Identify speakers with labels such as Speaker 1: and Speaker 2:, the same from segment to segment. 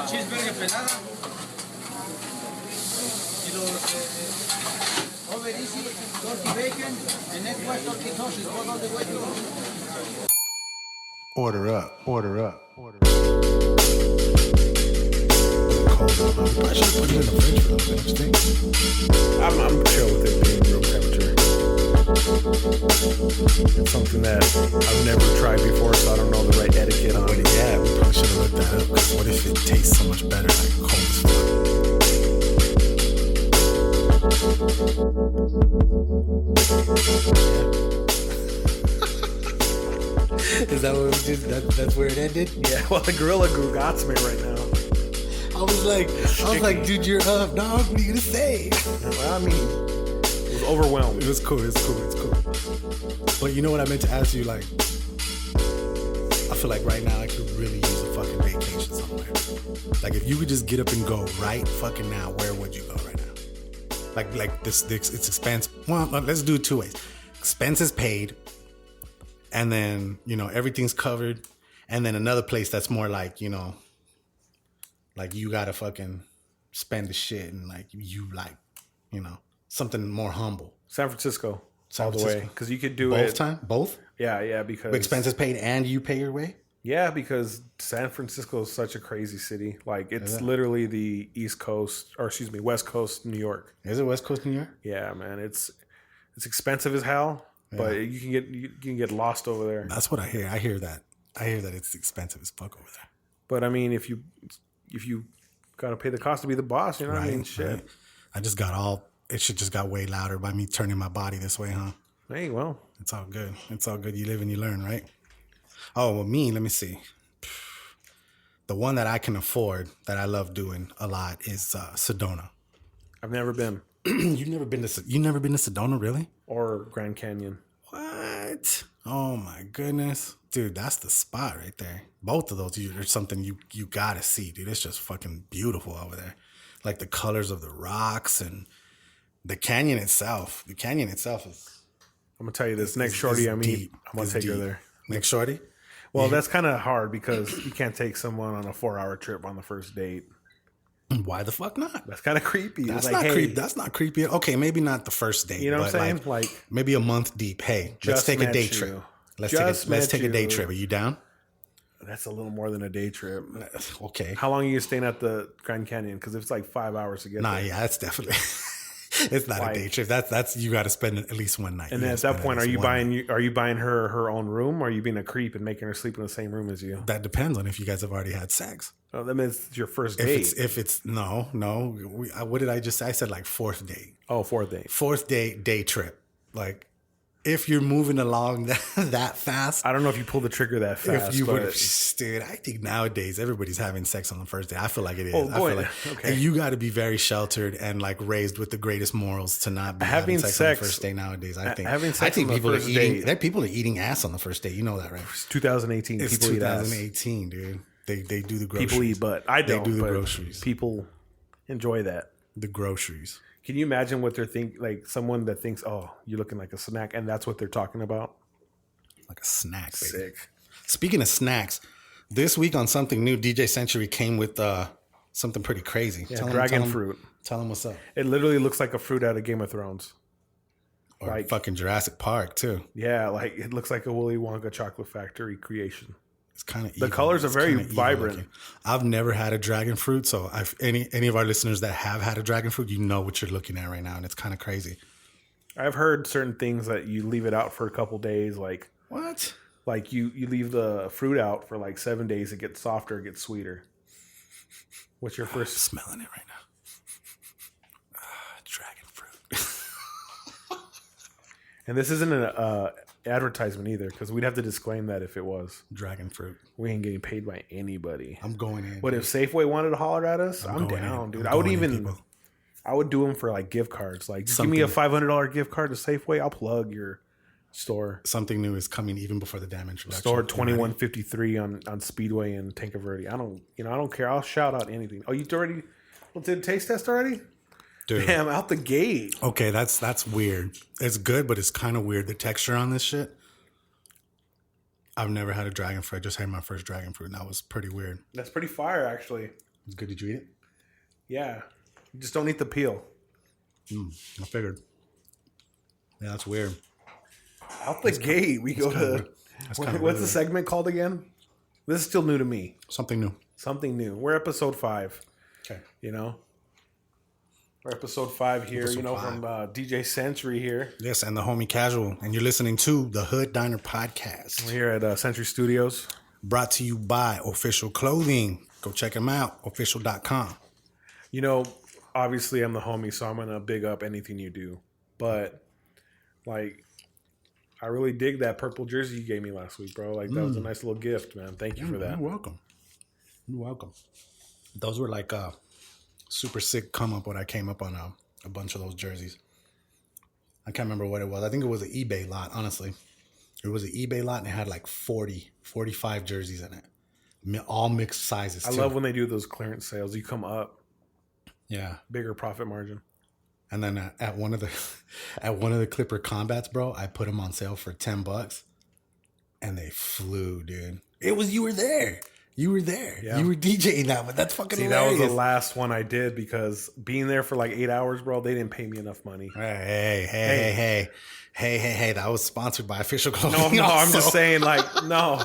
Speaker 1: Cheeseburger pelada. Y los over easy, turkey bacon, and next one turkey sausage. Go all the way to go.
Speaker 2: Order up, order up, order up. Cold out. I should have put it in the fridge for those, don't you think?
Speaker 3: I'm chill with it being room temperature. It's something that I've never tried before, so I don't know the right etiquette on it.
Speaker 2: Yeah, we probably should have looked that up. Because what if it tastes so much better like cold as fuck? Is that what we did? That's where it ended?
Speaker 3: Yeah, well, the gorilla glue got me right now.
Speaker 2: I was like, dude, you're up, dog. What are you gonna say?
Speaker 3: Well, I mean, it was overwhelmed.
Speaker 2: It was cool. It's cool. But you know what I meant to ask you? Like, I feel like right now I could really use a fucking vacation somewhere. Like, if you could just get up and go right fucking now, where would you go right now? Like this it's expense. Well, let's do it two ways. Expenses paid, and then everything's covered, and then another place that's more like like you gotta fucking spend the shit and like something more humble.
Speaker 3: San Francisco.
Speaker 2: All the way.
Speaker 3: Because you could do
Speaker 2: Both?
Speaker 3: Yeah, because...
Speaker 2: Expenses paid and you pay your way?
Speaker 3: Yeah, because San Francisco is such a crazy city. Like, it's literally the East Coast, or excuse me, West Coast New York.
Speaker 2: Is it West Coast New York?
Speaker 3: Yeah, man. It's expensive as hell, but you can get lost over there.
Speaker 2: That's what I hear. I hear that it's expensive as fuck over there.
Speaker 3: But I mean, if you gotta pay the cost to be the boss, you know what I mean? Shit.
Speaker 2: Right. It should just got way louder by me turning my body this way, huh?
Speaker 3: Hey, well.
Speaker 2: It's all good. It's all good. You live and you learn, right? Oh, well, let me see. The one that I can afford that I love doing a lot is Sedona.
Speaker 3: I've never been.
Speaker 2: You've never been to Sedona, really?
Speaker 3: Or Grand Canyon.
Speaker 2: What? Oh my goodness. Dude, that's the spot right there. Both of those are something you gotta see, dude. It's just fucking beautiful over there. Like the colors of the rocks and the canyon itself. The canyon itself is...
Speaker 3: I'm going to tell you this. Next shorty I meet, I'm going to take her there.
Speaker 2: Next shorty?
Speaker 3: Well, that's kind of hard because you can't take someone on a 4-hour trip on the first date.
Speaker 2: Why the fuck not?
Speaker 3: That's kind of creepy.
Speaker 2: That's not creepy. That's not creepy. Okay, maybe not the first date.
Speaker 3: You know what I'm saying? Like
Speaker 2: maybe a month deep. Hey, let's take a day trip. Let's take a day trip. Are you down?
Speaker 3: That's a little more than a day trip.
Speaker 2: Okay.
Speaker 3: How long are you staying at the Grand Canyon? Because it's like 5 hours to get there.
Speaker 2: Yeah, that's definitely... It's not a day trip. That's you got to spend at least one night.
Speaker 3: And then at that point, are you buying her own room, or are you being a creep and making her sleep in the same room as you?
Speaker 2: That depends on if you guys have already had sex.
Speaker 3: Oh, that means it's your first date.
Speaker 2: If it's no. What did I just say? I said like fourth date.
Speaker 3: Oh, fourth date.
Speaker 2: Fourth date, day trip. Like if you're moving along that fast.
Speaker 3: I don't know if you pull the trigger that fast.
Speaker 2: Dude, I think nowadays everybody's having sex on the first day. I feel like it is.
Speaker 3: Oh, boy.
Speaker 2: I feel like,
Speaker 3: okay.
Speaker 2: And you got to be very sheltered and like raised with the greatest morals to not be having sex on the first day nowadays. I think people are eating ass on the first day. You know that, right?
Speaker 3: It's 2018.
Speaker 2: It's
Speaker 3: people
Speaker 2: 2018, dude. They do the groceries.
Speaker 3: People eat butt. I don't.
Speaker 2: They do the groceries.
Speaker 3: People enjoy that.
Speaker 2: The groceries.
Speaker 3: Can you imagine what they're like someone that thinks, oh, you're looking like a snack, and that's what they're talking about?
Speaker 2: Like a snack, baby.
Speaker 3: Sick.
Speaker 2: Speaking of snacks, this week on Something New, DJ Century came with something pretty crazy.
Speaker 3: Yeah, dragon fruit.
Speaker 2: Tell him what's up.
Speaker 3: It literally looks like a fruit out of Game of Thrones.
Speaker 2: Or like fucking Jurassic Park, too.
Speaker 3: Yeah, like it looks like a Willy Wonka chocolate factory creation.
Speaker 2: It's kind of
Speaker 3: the colors are very vibrant.
Speaker 2: I've never had a dragon fruit, so any of our listeners that have had a dragon fruit, you know what you're looking at right now, and it's kind of crazy.
Speaker 3: I've heard certain things that you leave it out for a couple days, like
Speaker 2: what?
Speaker 3: Like you leave the fruit out for like 7 days, it gets softer, it gets sweeter. What's your first?
Speaker 2: I'm smelling it right now. Dragon fruit.
Speaker 3: And this isn't an advertisement either, because we'd have to disclaim that if it was
Speaker 2: dragon fruit.
Speaker 3: We ain't getting paid by anybody.
Speaker 2: I'm going in.
Speaker 3: What if Safeway wanted to holler at us? I'm down, dude. I would do them for like gift cards. Like, give me a $500 gift card to Safeway. I'll plug your store.
Speaker 2: Something new is coming even before the damn introduction.
Speaker 3: Store 2153 on Speedway in Tanque Verde. I don't care. I'll shout out anything. Oh, you already did a taste test already? Dude. Damn, out the gate.
Speaker 2: Okay, that's weird. It's good, but it's kind of weird. The texture on this shit. I've never had a dragon fruit. I just had my first dragon fruit, and that was pretty weird.
Speaker 3: That's pretty fire, actually.
Speaker 2: It's good. Did you eat it?
Speaker 3: Yeah. You just don't eat the peel.
Speaker 2: I figured. Yeah, that's weird.
Speaker 3: Out the gate, we go to... What's the segment called again? This is still new to me.
Speaker 2: Something new.
Speaker 3: Something new. We're episode 5.
Speaker 2: Okay.
Speaker 3: You know? We're episode 5 here,
Speaker 2: Episode 5.
Speaker 3: from DJ Century here.
Speaker 2: Yes, and the homie Casual. And you're listening to the Hood Diner Podcast.
Speaker 3: We're here at Century Studios.
Speaker 2: Brought to you by Official Clothing. Go check them out. Official.com.
Speaker 3: You know, obviously I'm the homie, so I'm going to big up anything you do. But, like, I really dig that purple jersey you gave me last week, bro. Like, that was a nice little gift, man. Thank you for that.
Speaker 2: You're welcome. You're welcome. Those were like super sick come up when I came up on a bunch of those jerseys. I can't remember what it was. I think it was an eBay lot, honestly. It was an eBay lot and it had like 45 jerseys in it. All mixed sizes,
Speaker 3: I love when they do those clearance sales. You come up.
Speaker 2: Yeah.
Speaker 3: Bigger profit margin.
Speaker 2: And then at one of the Clipper Combats, bro, I put them on sale for $10 and they flew, dude. You were there. You were there. Yeah. You were DJing that, but that's fucking hilarious.
Speaker 3: That was the last one I did because being there for like 8 hours, bro, they didn't pay me enough money.
Speaker 2: Hey. That was sponsored by Official Clothing.
Speaker 3: No, I'm just saying, like, no.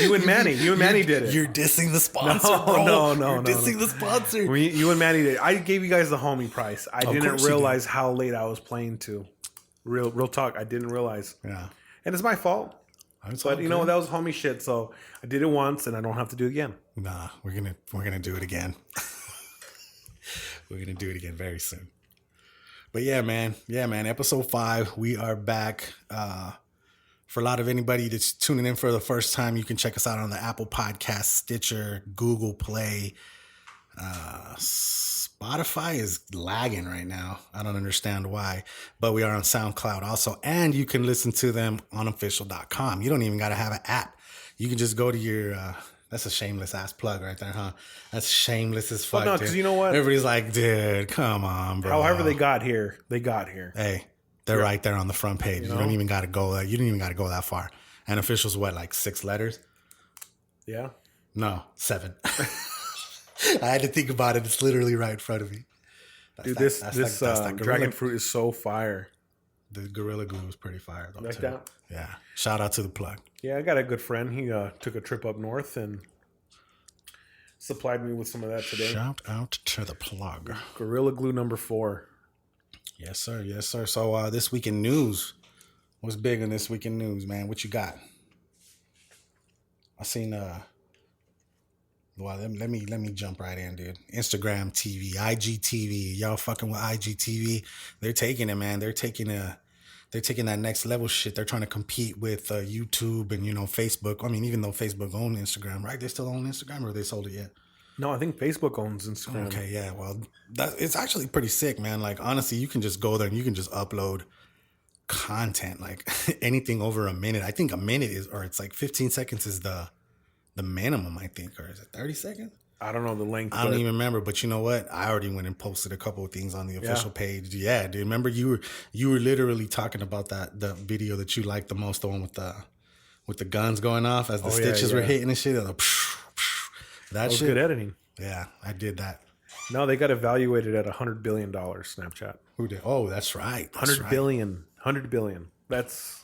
Speaker 3: You and Manny did it.
Speaker 2: You're dissing the sponsor, bro.
Speaker 3: No.
Speaker 2: You're dissing the sponsor.
Speaker 3: You and Manny did it. I gave you guys the homie price. I didn't realize how late I was playing to. Real talk. I didn't realize.
Speaker 2: Yeah.
Speaker 3: And it's my fault. But you know, that was homie shit. So I did it once and I don't have to do it again.
Speaker 2: Nah, we're gonna do it again. We're gonna do it again very soon. But yeah, man. Episode 5. We are back. For a lot of anybody that's tuning in for the first time, you can check us out on the Apple Podcast, Stitcher, Google Play. Spotify is lagging right now. I don't understand why, but we are on SoundCloud also. And you can listen to them on official.com. You don't even got to have an app. You can just go to your, that's a shameless ass plug right there, huh? That's shameless as fuck.
Speaker 3: No, because you know what?
Speaker 2: Everybody's like, dude, come on, bro.
Speaker 3: However they got here, they got here.
Speaker 2: Hey. They're right there on the front page. You don't even got to go. You didn't even got to go that far. And official's what, like 6 letters?
Speaker 3: Yeah.
Speaker 2: No, 7. I had to think about it. It's literally right in front of me.
Speaker 3: Dude, this dragon fruit is so fire.
Speaker 2: The Gorilla Glue is pretty fire, though.
Speaker 3: Like that?
Speaker 2: Yeah. Shout out to the plug.
Speaker 3: Yeah, I got a good friend. He took a trip up north and supplied me with some of that today.
Speaker 2: Shout out to the plug.
Speaker 3: Gorilla Glue number 4.
Speaker 2: Yes, sir. Yes, sir. So this week in news, what's big in this week in news, man? What you got? I seen well, let me jump right in, dude. Instagram TV, IGTV, y'all fucking with IGTV. They're taking it, man. They're taking that next level shit. They're trying to compete with YouTube and Facebook. I mean, even though Facebook owns Instagram, right? They still own Instagram, or they sold it yet?
Speaker 3: No, I think Facebook owns Instagram.
Speaker 2: Okay, yeah. Well, it's actually pretty sick, man. Like, honestly, you can just go there and you can just upload content, like anything over a minute. I think a minute it's like 15 seconds is the minimum, I think. Or is it 30 seconds?
Speaker 3: I don't know the length.
Speaker 2: I don't even remember. But you know what? I already went and posted a couple of things on the official page. Yeah, dude. Remember you were literally talking about the video that you liked the most, the one with the guns going off as the stitches were hitting and shit. That was
Speaker 3: good editing.
Speaker 2: Yeah, I did that.
Speaker 3: No, they got evaluated at $100 billion, Snapchat.
Speaker 2: Who did? Oh, that's right. That's
Speaker 3: 100 billion. 100 billion. That's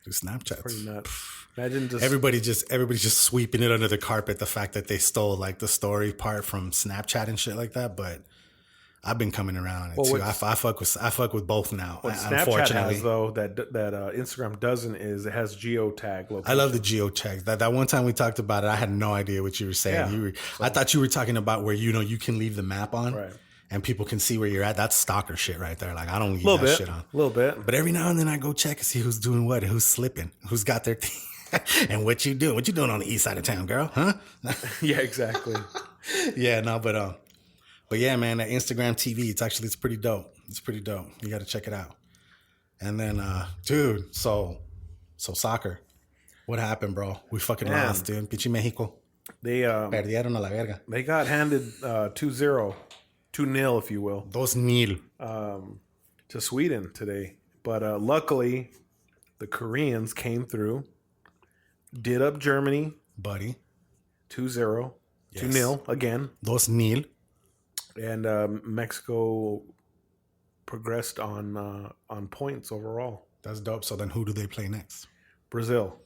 Speaker 2: Snapchat.
Speaker 3: Pretty nuts. Imagine just
Speaker 2: everybody's just sweeping it under the carpet, the fact that they stole like the story part from Snapchat and shit like that, but I've been coming around on it too. I fuck with both now.
Speaker 3: What Snapchat has though that Instagram doesn't is it has geotag location.
Speaker 2: I love the geotags. That one time we talked about it, I had no idea what you were saying. Yeah. I thought you were talking about where you can leave the map on, right, and people can see where you're at. That's stalker shit right there. Like I don't leave that shit on.
Speaker 3: A little bit,
Speaker 2: but every now and then I go check and see who's doing what, who's slipping, who's got their thing. And what you doing? What you doing on the east side of town, girl? Huh?
Speaker 3: Yeah, exactly.
Speaker 2: Yeah, no, but yeah, man, that Instagram TV, it's pretty dope. It's pretty dope. You got to check it out. And then, dude, so soccer. What happened, bro? We fucking lost, dude. Pinche Mexico.
Speaker 3: They
Speaker 2: perdieron a la verga.
Speaker 3: They got handed 2-0, 2-0, if you will.
Speaker 2: 2-0.
Speaker 3: To Sweden today. But luckily, the Koreans came through. did up Germany,
Speaker 2: buddy.
Speaker 3: 2-0,
Speaker 2: Yes.
Speaker 3: 2-0 again.
Speaker 2: 2-0.
Speaker 3: And Mexico progressed on points overall.
Speaker 2: That's dope. So then who do they play next?
Speaker 3: Brazil.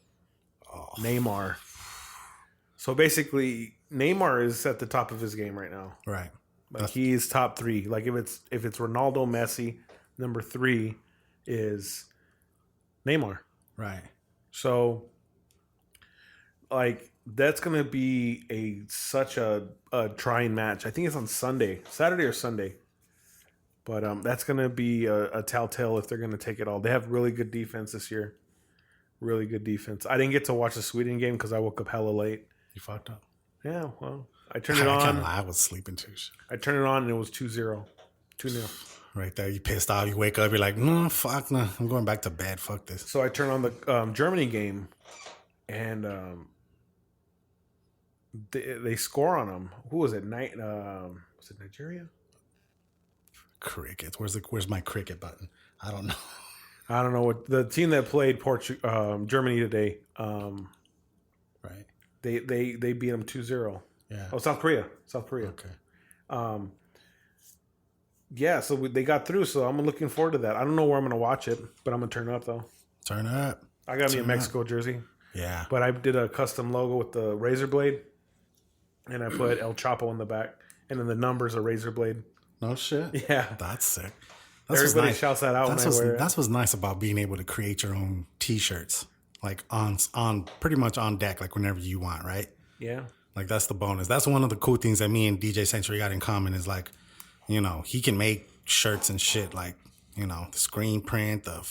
Speaker 3: Neymar. So basically, Neymar is at the top of his game right now.
Speaker 2: Right.
Speaker 3: Like he's top 3. Like if it's Ronaldo, Messi, number 3 is Neymar.
Speaker 2: Right.
Speaker 3: So like that's gonna be such a trying match. I think it's on Saturday or Sunday. But that's gonna be a telltale if they're gonna take it all. They have really good defense this year. Really good defense. I didn't get to watch the Sweden game because I woke up hella late.
Speaker 2: You fucked up.
Speaker 3: Yeah, well, I turned it on.
Speaker 2: I was sleeping too.
Speaker 3: I turned it on and it was 2-0. 2-0.
Speaker 2: Right there, you pissed off. You wake up, you're like, no, fuck, no. I'm going back to bed. Fuck this.
Speaker 3: So I turned on the Germany game, and they score on them. Who was it? Was it Nigeria?
Speaker 2: Crickets. Where's my cricket button? I don't know.
Speaker 3: I don't know what the team that played Germany today.
Speaker 2: Right.
Speaker 3: They beat them 2-0.
Speaker 2: Yeah.
Speaker 3: Oh, South Korea.
Speaker 2: Okay.
Speaker 3: Yeah, so they got through, so I'm looking forward to that. I don't know where I'm going to watch it, but I'm going to turn up, though.
Speaker 2: Turn up.
Speaker 3: I got me a Mexico jersey.
Speaker 2: Yeah.
Speaker 3: But I did a custom logo with the razor blade, and I put El Chapo in the back, and then the numbers are razor blade.
Speaker 2: No shit?
Speaker 3: Yeah.
Speaker 2: That's sick.
Speaker 3: Everybody shouts that out when I wear it.
Speaker 2: That's what's nice about being able to create your own T-shirts, like on pretty much on deck, like whenever you want, right?
Speaker 3: Yeah.
Speaker 2: Like that's the bonus. That's one of the cool things that me and DJ Century got in common is like, you know, he can make shirts and shit like, you know, the screen print, the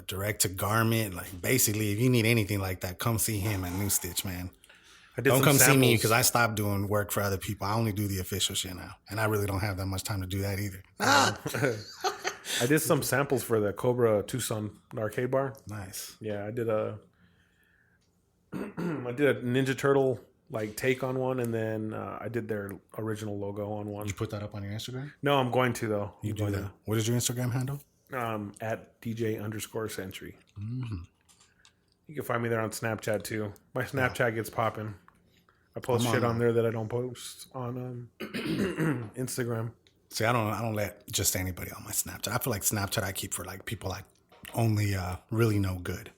Speaker 2: direct to garment. Like basically, if you need anything like that, come see him at New Stitch, man. Don't come see me because I stopped doing work for other people. I only do the official shit now. And I really don't have that much time to do that either.
Speaker 3: I did some samples for the Cobra Tucson arcade bar.
Speaker 2: Nice.
Speaker 3: Yeah, I did a Ninja Turtle like take on one, and then I did their original logo on one.
Speaker 2: Did you put that up on your Instagram?
Speaker 3: No, I'm going to though.
Speaker 2: You do that. What is your Instagram handle?
Speaker 3: At DJ_Century.
Speaker 2: Mm-hmm.
Speaker 3: You can find me there on Snapchat too. My Snapchat gets popping. I post shit on there that I don't post on Instagram.
Speaker 2: See, I don't let just anybody on my Snapchat. I feel like Snapchat I keep for like people I only really know good.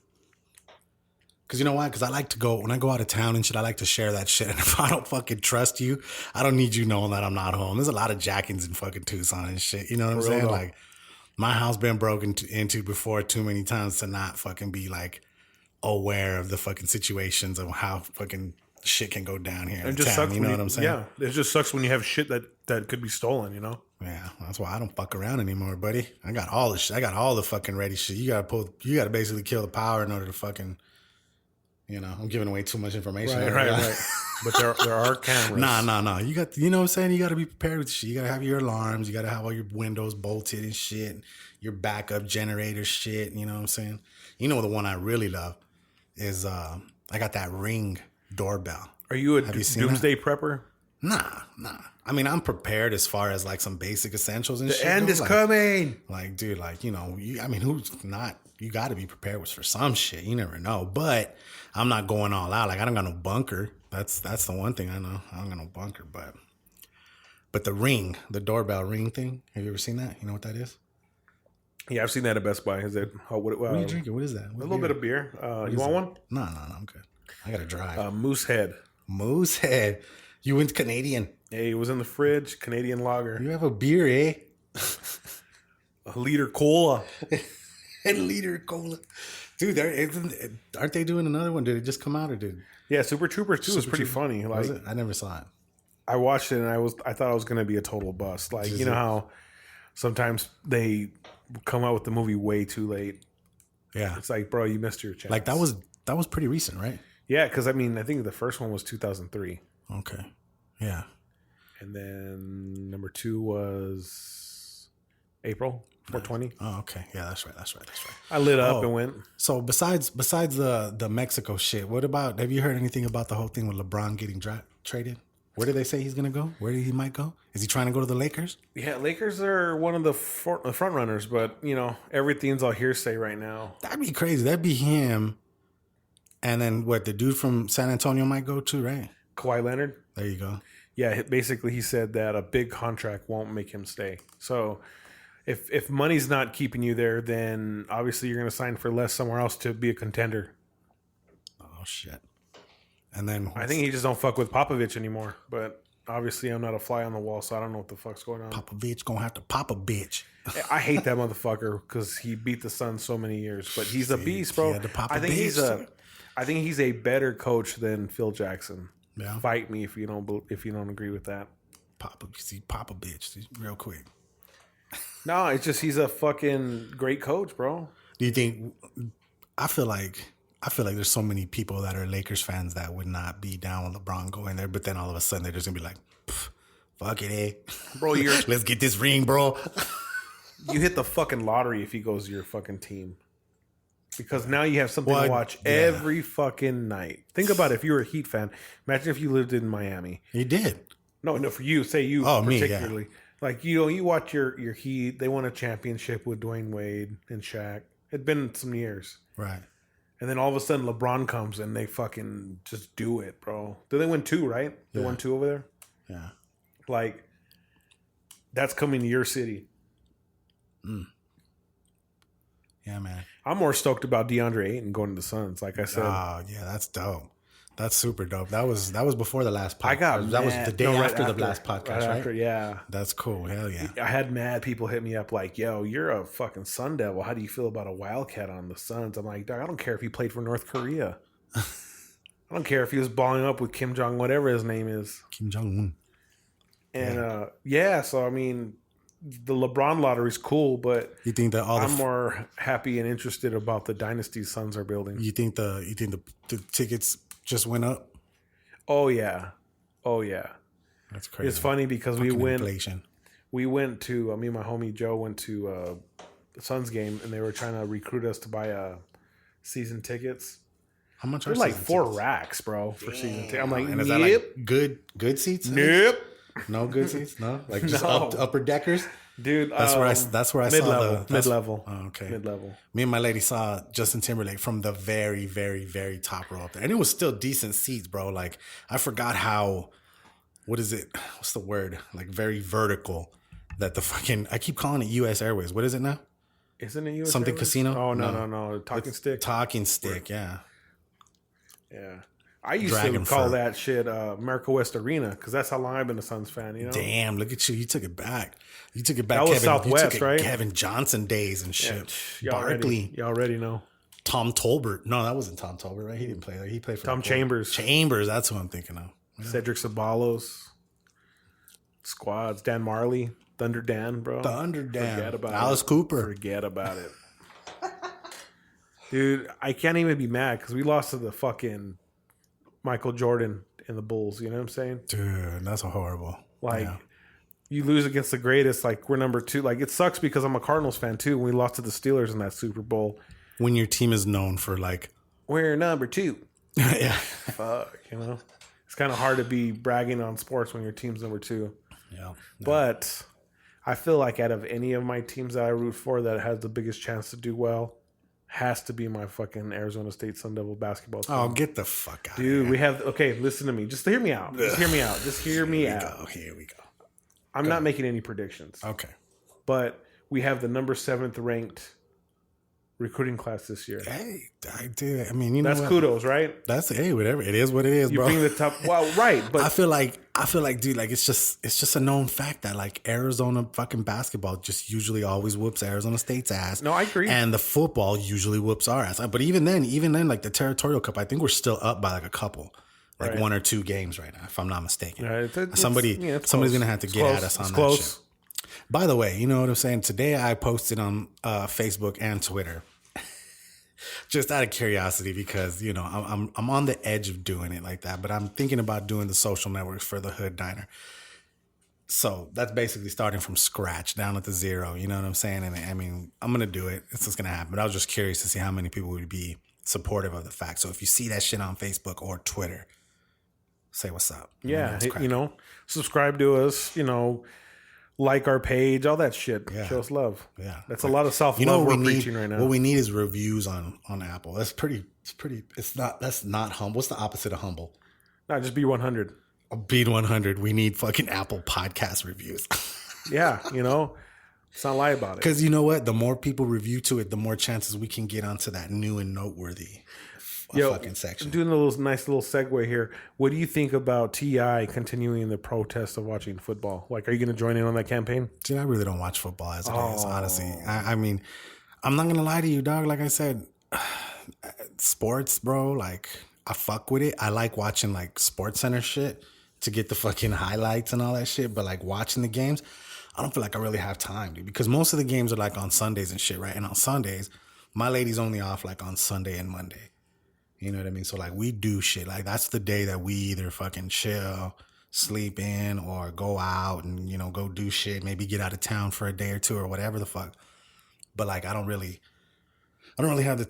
Speaker 2: Because you know why? Because I like to go, when I go out of town and shit, I like to share that shit. And if I don't fucking trust you, I don't need you knowing that I'm not home. There's a lot of jackins in fucking Tucson and shit. You know what I'm saying? Like, my house been broken into before too many times to not fucking be like aware of the fucking situations of how fucking shit can go down here in town. You know what I'm saying?
Speaker 3: Yeah, it just sucks when you have shit that could be stolen, you know?
Speaker 2: Yeah, that's why I don't fuck around anymore, buddy. I got all the shit. I got all the fucking ready shit. You gotta basically kill the power in order to fucking, you know, I'm giving away too much information.
Speaker 3: Right. But there are cameras.
Speaker 2: Nah. You know what I'm saying? You got to be prepared with shit. You got to have your alarms. You got to have all your windows bolted and shit. Your backup generator shit. You know what I'm saying? You know, the one I really love is I got that Ring doorbell.
Speaker 3: Are you a doomsday prepper?
Speaker 2: Nah. I mean, I'm prepared as far as like some basic essentials and shit.
Speaker 3: The end is coming.
Speaker 2: Like, dude, like, you know, who's not? You got to be prepared for some shit. You never know. But I'm not going all out. Like, I don't got no bunker. That's the one thing I know. I don't got no bunker. But the Ring, the doorbell Ring thing. Have you ever seen that? You know what that is?
Speaker 3: Yeah, I've seen that at Best Buy. Is it? What are
Speaker 2: you drinking? What is that?
Speaker 3: A little bit of beer. You want one?
Speaker 2: No, I'm good. I got to drive.
Speaker 3: Moosehead.
Speaker 2: Moosehead. You went Canadian.
Speaker 3: Hey, it was in the fridge. Canadian lager.
Speaker 2: You have a beer, eh?
Speaker 3: A liter cola.
Speaker 2: A liter of cola. Dude, aren't they doing another one? Did it just come out or did?
Speaker 3: Yeah, Super Troopers 2 was pretty funny. Like,
Speaker 2: was it? I never saw it.
Speaker 3: I watched it and I thought it was going to be a total bust. Like, you know how sometimes they come out with the movie way too late.
Speaker 2: Yeah.
Speaker 3: It's like, bro, you missed your chance.
Speaker 2: Like that was pretty recent, right?
Speaker 3: Yeah, because I mean, I think the first one was 2003.
Speaker 2: Okay. Yeah.
Speaker 3: And then number 2 was April 420.
Speaker 2: Oh, okay. Yeah, that's right.
Speaker 3: I lit up and went.
Speaker 2: So besides the Mexico shit, what about? Have you heard anything about the whole thing with LeBron getting traded? Where did they say he's gonna go? Where he might go? Is he trying to go to the Lakers?
Speaker 3: Yeah, Lakers are one of the front runners, but you know everything's all hearsay right now.
Speaker 2: That'd be crazy. That'd be him And then what? The dude from San Antonio might go too, right?
Speaker 3: Kawhi Leonard.
Speaker 2: There you go.
Speaker 3: Yeah, basically he said that a big contract won't make him stay. So if money's not keeping you there, then obviously you're going to sign for less somewhere else to be a contender.
Speaker 2: Oh shit. And then
Speaker 3: I think he just don't fuck with Popovich anymore. But obviously I'm not a fly on the wall, so I don't know what the fuck's going on.
Speaker 2: Popovich gonna have to pop a bitch.
Speaker 3: I hate that motherfucker because he beat the Suns so many years. But he's a beast, bro. I think he's a better coach than Phil Jackson.
Speaker 2: Yeah.
Speaker 3: Fight me if you don't agree with that.
Speaker 2: Pop a bitch real quick.
Speaker 3: No, it's just he's a fucking great coach, bro.
Speaker 2: Do you think? I feel like there's so many people that are Lakers fans that would not be down with LeBron going there, but then all of a sudden they're just gonna be like, "Fuck it, eh,
Speaker 3: bro?
Speaker 2: Let's get this ring, bro."
Speaker 3: You hit the fucking lottery if he goes to your fucking team. Because now you have something to watch every fucking night. Think about it. If you were a Heat fan, imagine if you lived in Miami.
Speaker 2: He did.
Speaker 3: No, for you. Say you particularly.
Speaker 2: Me, yeah.
Speaker 3: Like, you watch your Heat. They won a championship with Dwayne Wade and Shaq. It'd been some years.
Speaker 2: Right.
Speaker 3: And then all of a sudden LeBron comes and they fucking just do it, bro. Did they win 2, right? They won 2 over there?
Speaker 2: Yeah.
Speaker 3: Like, that's coming to your city.
Speaker 2: Yeah, man.
Speaker 3: I'm more stoked about DeAndre Ayton going to the Suns, like I said.
Speaker 2: Oh, yeah, that's dope. That's super dope. That was before the last
Speaker 3: podcast.
Speaker 2: That was the day after the last podcast, right?
Speaker 3: After, yeah.
Speaker 2: That's cool. Hell yeah.
Speaker 3: I had mad people hit me up like, yo, you're a fucking Sun Devil. How do you feel about a Wildcat on the Suns? I'm like, dog, I don't care if he played for North Korea. I don't care if he was balling up with Kim Jong, whatever his name is.
Speaker 2: Kim Jong-un.
Speaker 3: And so I mean, the LeBron lottery's cool, but
Speaker 2: you think that
Speaker 3: I'm more happy and interested about the dynasty Suns are building.
Speaker 2: You think the tickets just went up?
Speaker 3: Oh yeah.
Speaker 2: That's crazy.
Speaker 3: It's funny because we went to me and my homie Joe went to the Suns game, and they were trying to recruit us to buy season tickets.
Speaker 2: How much
Speaker 3: are like 4 racks, bro, for season tickets? I'm like,
Speaker 2: and is that like good seats?
Speaker 3: Nope.
Speaker 2: No good seats? No? Like just upper deckers?
Speaker 3: Dude,
Speaker 2: that's where I saw
Speaker 3: mid-level.
Speaker 2: Oh, okay.
Speaker 3: Mid-level.
Speaker 2: Me and my lady saw Justin Timberlake from the very, very, very top row up there. And it was still decent seats, bro. Like, I forgot how, what's the word? Like, very vertical that the fucking, I keep calling it U.S. Airways. What is it now?
Speaker 3: Isn't it U.S.
Speaker 2: Something
Speaker 3: Airways?
Speaker 2: casino?
Speaker 3: Oh, no. Talking Stick.
Speaker 2: Talking Stick, yeah.
Speaker 3: Yeah. I used to call that shit America West Arena because that's how long I've been a Suns fan, you know?
Speaker 2: Damn, look at you. You took it back. You took it back.
Speaker 3: That was Southwest, right?
Speaker 2: Kevin Johnson days and shit.
Speaker 3: Yeah,
Speaker 2: Barkley.
Speaker 3: You already know.
Speaker 2: Tom Tolbert. No, that wasn't Tom Tolbert, right? He didn't play there. He played for
Speaker 3: Tom Chambers.
Speaker 2: Chambers, that's who I'm thinking of.
Speaker 3: Yeah. Cedric Ceballos. Squads. Dan Marley. Thunder Dan, bro.
Speaker 2: Thunder Dan.
Speaker 3: Forget about
Speaker 2: Alice Cooper.
Speaker 3: Forget about it. Dude, I can't even be mad because we lost to the fucking Michael Jordan and the Bulls. You know what I'm saying?
Speaker 2: Dude, that's horrible.
Speaker 3: Like, you lose against the greatest. Like, we're number 2. Like, it sucks because I'm a Cardinals fan, too. We lost to the Steelers in that Super Bowl.
Speaker 2: When your team is known for, like...
Speaker 3: We're number 2.
Speaker 2: Yeah.
Speaker 3: Fuck, you know? It's kind of hard to be bragging on sports when your team's number 2.
Speaker 2: Yeah. No.
Speaker 3: But I feel like out of any of my teams that I root for that has the biggest chance to do well, has to be my fucking Arizona State Sun Devil basketball team.
Speaker 2: Oh, get the fuck out
Speaker 3: Dude,
Speaker 2: of here.
Speaker 3: we have... Okay, listen to me. Just hear me out. Just hear me out.
Speaker 2: Here we go.
Speaker 3: I'm not making any predictions.
Speaker 2: Okay.
Speaker 3: But we have the number 7th ranked recruiting class this year.
Speaker 2: Hey, I do. I mean, you know,
Speaker 3: that's kudos, right?
Speaker 2: That's whatever. It is what it is, bro.
Speaker 3: You bring the top. Well, right, but
Speaker 2: I feel like, dude, like it's just a known fact that like Arizona fucking basketball just usually always whoops Arizona State's ass.
Speaker 3: No, I agree.
Speaker 2: And the football usually whoops our ass. But even then, like the Territorial Cup, I think we're still up by like a couple. Like 1 or 2 games right now, if I'm not mistaken. Somebody's gonna have to get at us on that shit. By the way, you know what I'm saying? Today I posted on Facebook and Twitter, just out of curiosity, because you know I'm on the edge of doing it like that, but I'm thinking about doing the social networks for the Hood Diner. So that's basically starting from scratch, down at the zero. You know what I'm saying? And I mean, I'm gonna do it. It's just gonna happen. But I was just curious to see how many people would be supportive of the fact. So if you see that shit on Facebook or Twitter, say what's up.
Speaker 3: Yeah, you know, subscribe to us, you know, like our page, all that shit.
Speaker 2: Yeah.
Speaker 3: Show us love.
Speaker 2: Yeah.
Speaker 3: That's a lot of self-love
Speaker 2: what
Speaker 3: we're preaching right now.
Speaker 2: What we need is reviews on Apple. That's that's not humble. What's the opposite of humble?
Speaker 3: No, just be 100.
Speaker 2: Beat 100. We need fucking Apple podcast reviews.
Speaker 3: Yeah, let's not lie about it.
Speaker 2: Because you know what? The more people review to it, the more chances we can get onto that new and noteworthy fucking section.
Speaker 3: Doing a nice little segue here. What do you think about T.I. continuing the protest of watching football? Like, are you going to join in on that campaign?
Speaker 2: Dude, I really don't watch football as it is, honestly. I mean, I'm not going to lie to you, dog. Like I said, sports, bro, like, I fuck with it. I like watching, like, Sports Center shit to get the fucking highlights and all that shit. But, like, watching the games, I don't feel like I really have time, dude. Because most of the games are, like, on Sundays and shit, right? And on Sundays, my lady's only off, like, on Sunday and Monday. You know what I mean? So, like, we do shit. Like, that's the day that we either fucking chill, sleep in, or go out and, go do shit. Maybe get out of town for a day or two or whatever the fuck. But, like, I don't really have not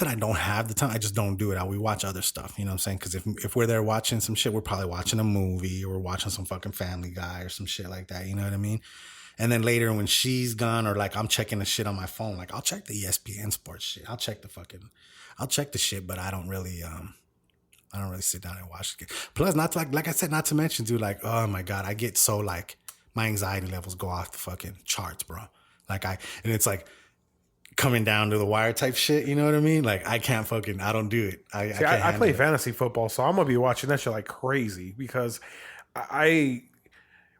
Speaker 2: that I don't have the time. I just don't do it. We watch other stuff. You know what I'm saying? Because if we're there watching some shit, we're probably watching a movie or we're watching some fucking Family Guy or some shit like that. You know what I mean? And then later when she's gone or like I'm checking the shit on my phone, like I'll check the ESPN sports shit. I'll check the shit, but I don't really sit down and watch the game. Plus, not to mention, dude, like, oh my God, I get so like my anxiety levels go off the fucking charts, bro. Like and it's like coming down to the wire type shit. You know what I mean? Like I don't do it.
Speaker 3: I play fantasy football, so I'm going to be watching that shit like crazy because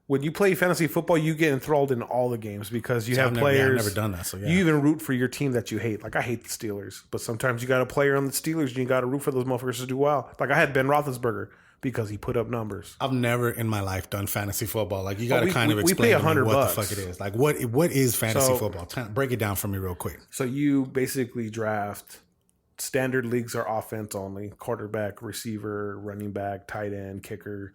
Speaker 3: when you play fantasy football, you get enthralled in all the games because you have players.
Speaker 2: I've never done that. So yeah.
Speaker 3: You even root for your team that you hate. Like I hate the Steelers, but sometimes you got a player on the Steelers and you got to root for those motherfuckers to do well. Like I had Ben Roethlisberger because he put up numbers.
Speaker 2: I've never in my life done fantasy football. Like you got to kind of explain
Speaker 3: to me
Speaker 2: what the fuck it is. Like what is fantasy football? Break it down for me real quick.
Speaker 3: So you basically draft. Standard leagues are offense only: quarterback, receiver, running back, tight end, kicker,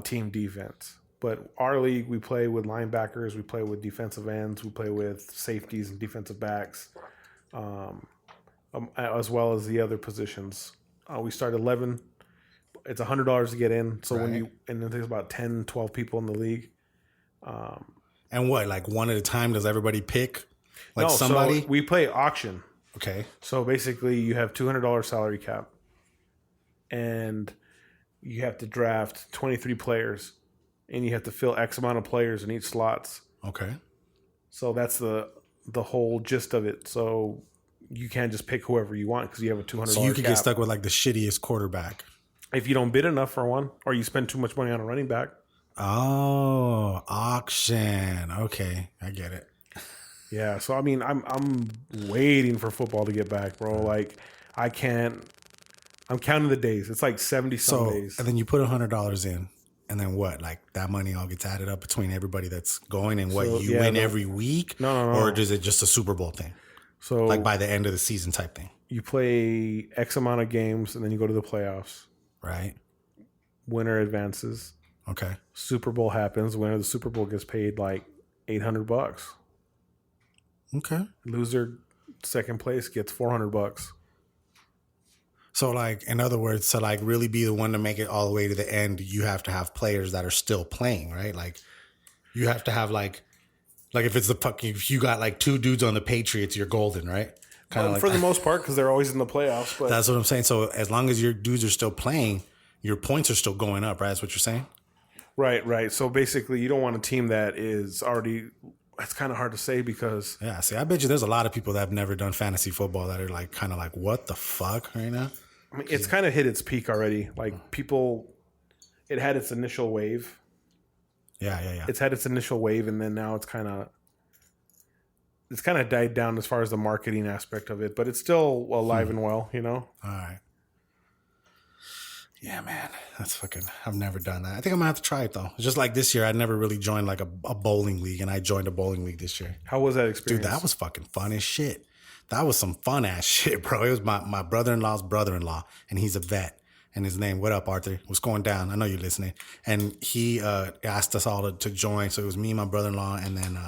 Speaker 3: team defense. But our league, we play with linebackers, we play with defensive ends, we play with safeties and defensive backs, as well as the other positions. We start 11. It's $100 to get in. So
Speaker 2: right.
Speaker 3: And then there's about 10, 12 people in the league.
Speaker 2: And what, like one at a time? Does everybody pick somebody?
Speaker 3: So we play auction.
Speaker 2: Okay.
Speaker 3: So basically you have $200 salary cap and you have to draft 23 players. And you have to fill X amount of players in each slots.
Speaker 2: Okay.
Speaker 3: So that's the whole gist of it. So you can't just pick whoever you want because you have a $200
Speaker 2: So you could
Speaker 3: cap.
Speaker 2: get stuck with like the shittiest quarterback.
Speaker 3: If you don't bid enough for one or you spend too much money on a running back.
Speaker 2: Oh, auction. Okay. I get it.
Speaker 3: Yeah. So, I mean, I'm waiting for football to get back, bro. Like, I'm counting the days. It's like 70-some days.
Speaker 2: And then you put $100 in. And then what? Like that money all gets added up between everybody that's going and win every week?
Speaker 3: No.
Speaker 2: Or is it just a Super Bowl thing?
Speaker 3: So
Speaker 2: like by the end of the season type thing?
Speaker 3: You play X amount of games and then you go to the playoffs.
Speaker 2: Right.
Speaker 3: Winner advances.
Speaker 2: Okay.
Speaker 3: Super Bowl happens. Winner of the Super Bowl gets paid like $800.
Speaker 2: Okay.
Speaker 3: Loser second place gets $400.
Speaker 2: So, like, in other words, to, like, really be the one to make it all the way to the end, you have to have players that are still playing, right? Like, you have to have, like if it's if you got, like, two dudes on the Patriots, you're golden, right?
Speaker 3: Kind of like for the most part, because they're always in the playoffs. But
Speaker 2: that's what I'm saying. So, as long as your dudes are still playing, your points are still going up, right? That's what you're saying?
Speaker 3: Right. So, basically, you don't want a team that is already... It's kind of hard to say because...
Speaker 2: Yeah, see, I bet you there's a lot of people that have never done fantasy football that are, like, kind of like, what the fuck right now?
Speaker 3: I mean, it's kind of hit its peak already. Like people, it had its initial wave.
Speaker 2: Yeah.
Speaker 3: It's had its initial wave, and then now it's kind of died down as far as the marketing aspect of it. But it's still alive and well, you know.
Speaker 2: All right. Yeah, man, that's fucking. I've never done that. I think I'm gonna have to try it though. It's just like this year, I never really joined like a bowling league, and I joined a bowling league this year.
Speaker 3: How was that experience?
Speaker 2: Dude, that was fucking fun as shit. That was some fun ass shit, bro. It was my brother-in-law's brother-in-law, and he's a vet. And his name, what up, Arthur? What's going down? I know you're listening. And he asked us all to join. So it was me, my brother-in-law, and then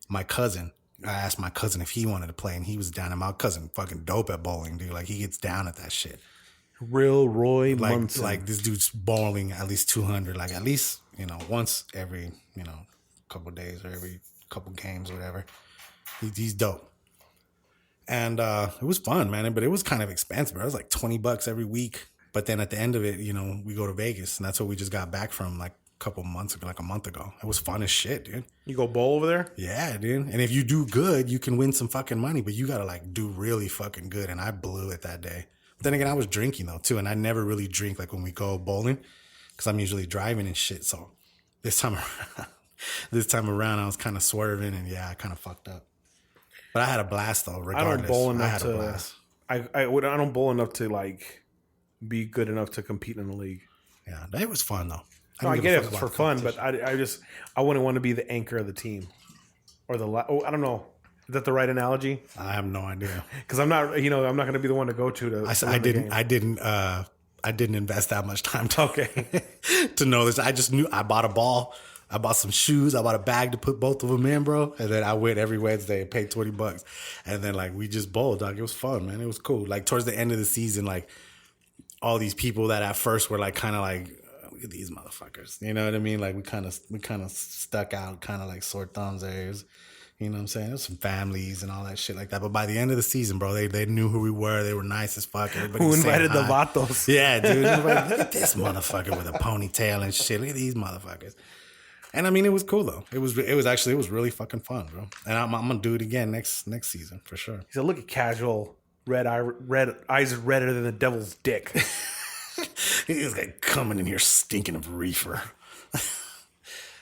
Speaker 2: my cousin. I asked my cousin if he wanted to play, and he was down. And my cousin fucking dope at bowling, dude. Like, he gets down at that shit.
Speaker 3: Real Roy Munson.
Speaker 2: Like this dude's bowling at least 200. Like, at least once every, couple of days or every couple games or whatever. He's dope. And it was fun, man. But it was kind of expensive. It was like $20 every week. But then at the end of it, we go to Vegas. And that's what we just got back from like a couple months ago, like a month ago. It was fun as shit, dude.
Speaker 3: You go bowl over there?
Speaker 2: Yeah, dude. And if you do good, you can win some fucking money. But you got to like do really fucking good. And I blew it that day. But then again, I was drinking though, too. And I never really drink like when we go bowling. Because I'm usually driving and shit. So this time around, I was kind of swerving. And yeah, I kind of fucked up. But I had a blast though. Regardless,
Speaker 3: I don't bowl enough
Speaker 2: I had a blast.
Speaker 3: I don't bowl enough to like be good enough to compete in the league.
Speaker 2: Yeah, it was fun though.
Speaker 3: I get it for fun, but I wouldn't want to be the anchor of the team or I don't know. Is that the right analogy?
Speaker 2: I have no idea
Speaker 3: because I'm not. I'm not going to be the one to go to.
Speaker 2: I didn't invest that much time to know this. I just knew I bought a ball. I bought some shoes. I bought a bag to put both of them in, bro. And then I went every Wednesday and paid $20. And then like we just bowled, dog. It was fun, man. It was cool. Like towards the end of the season, like all these people that at first were like kind of like, look at these motherfuckers. You know what I mean? Like we kind of stuck out, kind of like sore thumbs there. You know what I'm saying? There's some families and all that shit like that. But by the end of the season, bro, they knew who we were. They were nice as fuck. Everybody
Speaker 3: who invited the vatos?
Speaker 2: Yeah, dude. Like, look at this motherfucker with a ponytail and shit. Look at these motherfuckers. And I mean, it was cool though. It was really fucking fun, bro. And I'm gonna do it again next season for sure.
Speaker 3: He said, "Look at casual red eyes redder than the devil's dick."
Speaker 2: He's like coming in here stinking of reefer.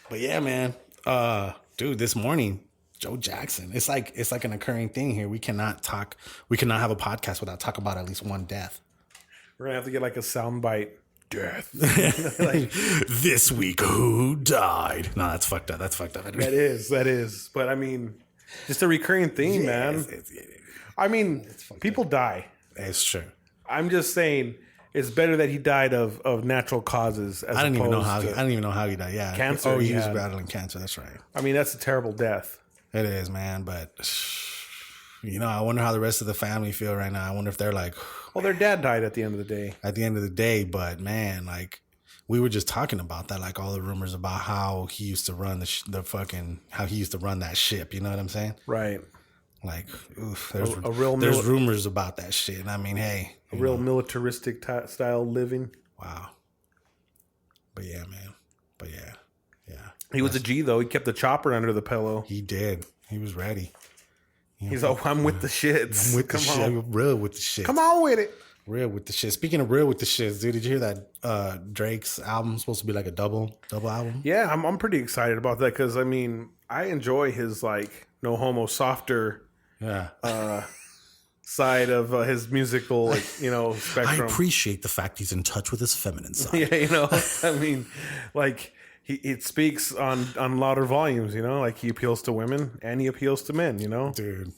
Speaker 2: But yeah, man, dude, this morning, Joe Jackson. It's like an occurring thing here. We cannot have a podcast without talking about at least one death.
Speaker 3: We're gonna have to get like a soundbite. Death.
Speaker 2: Like, this week, who died? No, that's fucked up.
Speaker 3: That is. But I mean, just a recurring theme, man. I mean, people die.
Speaker 2: It's true.
Speaker 3: I'm just saying, it's better that he died of natural causes. I didn't even know
Speaker 2: how he died. Yeah,
Speaker 3: cancer.
Speaker 2: Oh, he was battling cancer. That's right.
Speaker 3: I mean, that's a terrible death.
Speaker 2: It is, man. But I wonder how the rest of the family feel right now. I wonder if they're like.
Speaker 3: Well, their dad died at the end of the day. But man, like we were just talking about that, like all the rumors about how he used to run how he used to run that ship. You know what I'm saying? Right. Like, oof, there's rumors about that shit. And I mean, hey, a real militaristic style living.
Speaker 2: Wow. But yeah, man. But yeah.
Speaker 3: He was a G though. He kept the chopper under the pillow.
Speaker 2: He did. He was ready.
Speaker 3: He's like, I'm with the shits.
Speaker 2: I'm with the shit. Real with the shit.
Speaker 3: Come on with it.
Speaker 2: Real with the shit. Speaking of real with the shits, dude, did you hear that Drake's album is supposed to be like a double album?
Speaker 3: Yeah, I'm pretty excited about that because I mean I enjoy his like no homo softer side of his musical spectrum.
Speaker 2: I appreciate the fact he's in touch with his feminine side.
Speaker 3: Yeah, I mean, like. It speaks on louder volumes, like he appeals to women and he appeals to men,
Speaker 2: Dude,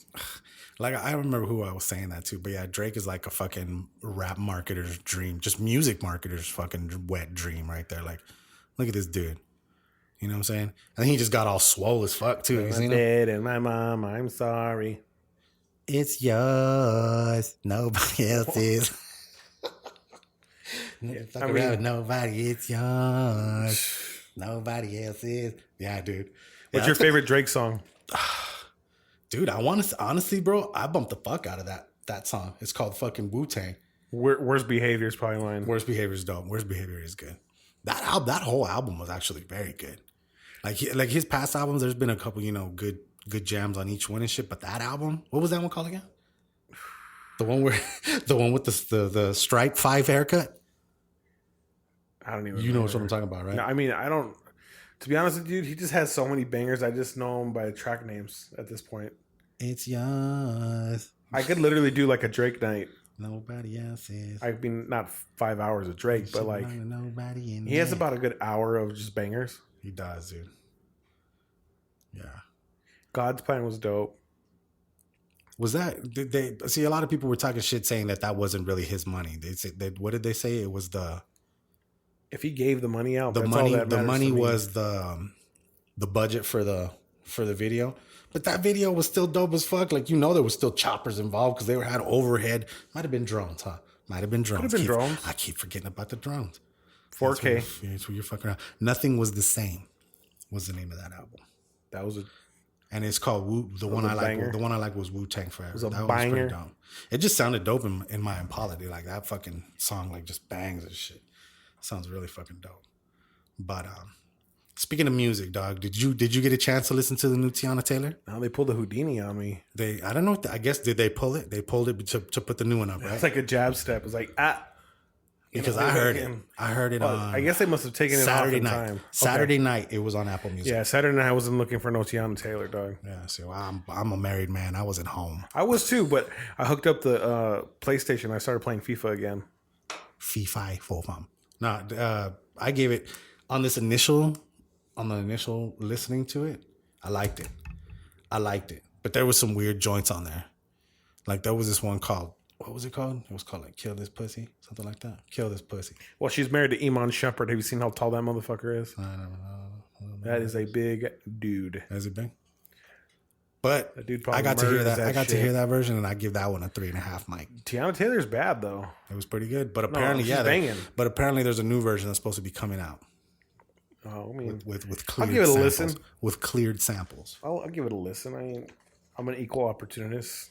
Speaker 2: like I remember who I was saying that to, but yeah, Drake is like a fucking rap marketer's dream, just music marketer's fucking wet dream right there. Like, look at this dude. You know what I'm saying? And he just got all swole as fuck too.
Speaker 3: My dad and my mom, I'm sorry.
Speaker 2: It's yours. Nobody else's. Nobody, it's yours. Nobody else is. Yeah, dude.
Speaker 3: What's your favorite Drake song?
Speaker 2: Dude, I want to honestly, bro. I bumped the fuck out of that song. It's called fucking Wu-Tang.
Speaker 3: Worst Behavior is probably mine.
Speaker 2: Worst Behavior is dope. Worst Behavior is good. That whole album was actually very good. Like his past albums, there's been a couple, good jams on each one and shit. But that album, what was that one called again? The one with the stripe 5 haircut.
Speaker 3: I don't even.
Speaker 2: You know what I'm talking about, right?
Speaker 3: No, I mean, I don't. To be honest with you, he just has so many bangers. I just know him by track names at this point.
Speaker 2: It's yours.
Speaker 3: I could literally do like a Drake night.
Speaker 2: Nobody else is.
Speaker 3: I mean, not 5 hours of Drake, but like he has about a good hour of just bangers.
Speaker 2: He does, dude. Yeah.
Speaker 3: God's Plan was dope.
Speaker 2: Was that? Did they see? A lot of people were talking shit saying that wasn't really his money. They said what did they say? It was the.
Speaker 3: If he gave the money out,
Speaker 2: the money was the budget for the video. But that video was still dope as fuck. Like, there was still choppers involved because they had overhead. Might have been drones, huh? Might have been drones.
Speaker 3: Could have been drones.
Speaker 2: I keep forgetting about the drones.
Speaker 3: 4K.
Speaker 2: That's what you're fucking around. Nothing Was the Same was the name of that album.
Speaker 3: That was a
Speaker 2: And it's called Wu. The one I like.
Speaker 3: banger.
Speaker 2: The one I like was Wu-Tang Forever.
Speaker 3: was a
Speaker 2: that
Speaker 3: banger.
Speaker 2: was pretty dope. It just sounded dope in my Impala, dude. Like that fucking song, like just bangs and shit. Sounds really fucking dope. But speaking of music, dog, did you get a chance to listen to the new Tiana Taylor?
Speaker 3: Now they pulled a Houdini on me.
Speaker 2: I don't know. I guess did they pull it? They pulled it to put the new one up, right?
Speaker 3: It's like a jab step. It's like
Speaker 2: Because I heard it. I heard it on.
Speaker 3: I guess they must have taken it
Speaker 2: Saturday
Speaker 3: off in
Speaker 2: night.
Speaker 3: time.
Speaker 2: Saturday night, it was on Apple Music.
Speaker 3: Yeah, Saturday night I wasn't looking for no Tiana Taylor, dog.
Speaker 2: Yeah. So I'm a married man. I wasn't home.
Speaker 3: I was too, but I hooked up the PlayStation. I started playing FIFA again.
Speaker 2: FIFA full fun. No, I gave it on the initial listening to it. I liked it, but there was some weird joints on there. Like there was this one called, what was it called? It was called like Kill This Pussy, something like that. Kill This Pussy.
Speaker 3: Well, she's married to Iman Shumpert. Have you seen how tall that motherfucker is?
Speaker 2: I don't know.
Speaker 3: That is a big dude.
Speaker 2: Has it been? But
Speaker 3: That dude probably
Speaker 2: I got to hear
Speaker 3: murders
Speaker 2: that. I got to
Speaker 3: shit.
Speaker 2: hear that version, and I give that one a 3.5. Mike,
Speaker 3: Tiana Taylor's bad though.
Speaker 2: it was pretty good. But apparently,
Speaker 3: she's banging.
Speaker 2: But apparently, there's a new version that's supposed to be coming out
Speaker 3: Oh, I mean,
Speaker 2: with cleared
Speaker 3: give it a
Speaker 2: samples.
Speaker 3: listen.
Speaker 2: With cleared samples.
Speaker 3: I'll give it a listen. I'm an equal opportunist.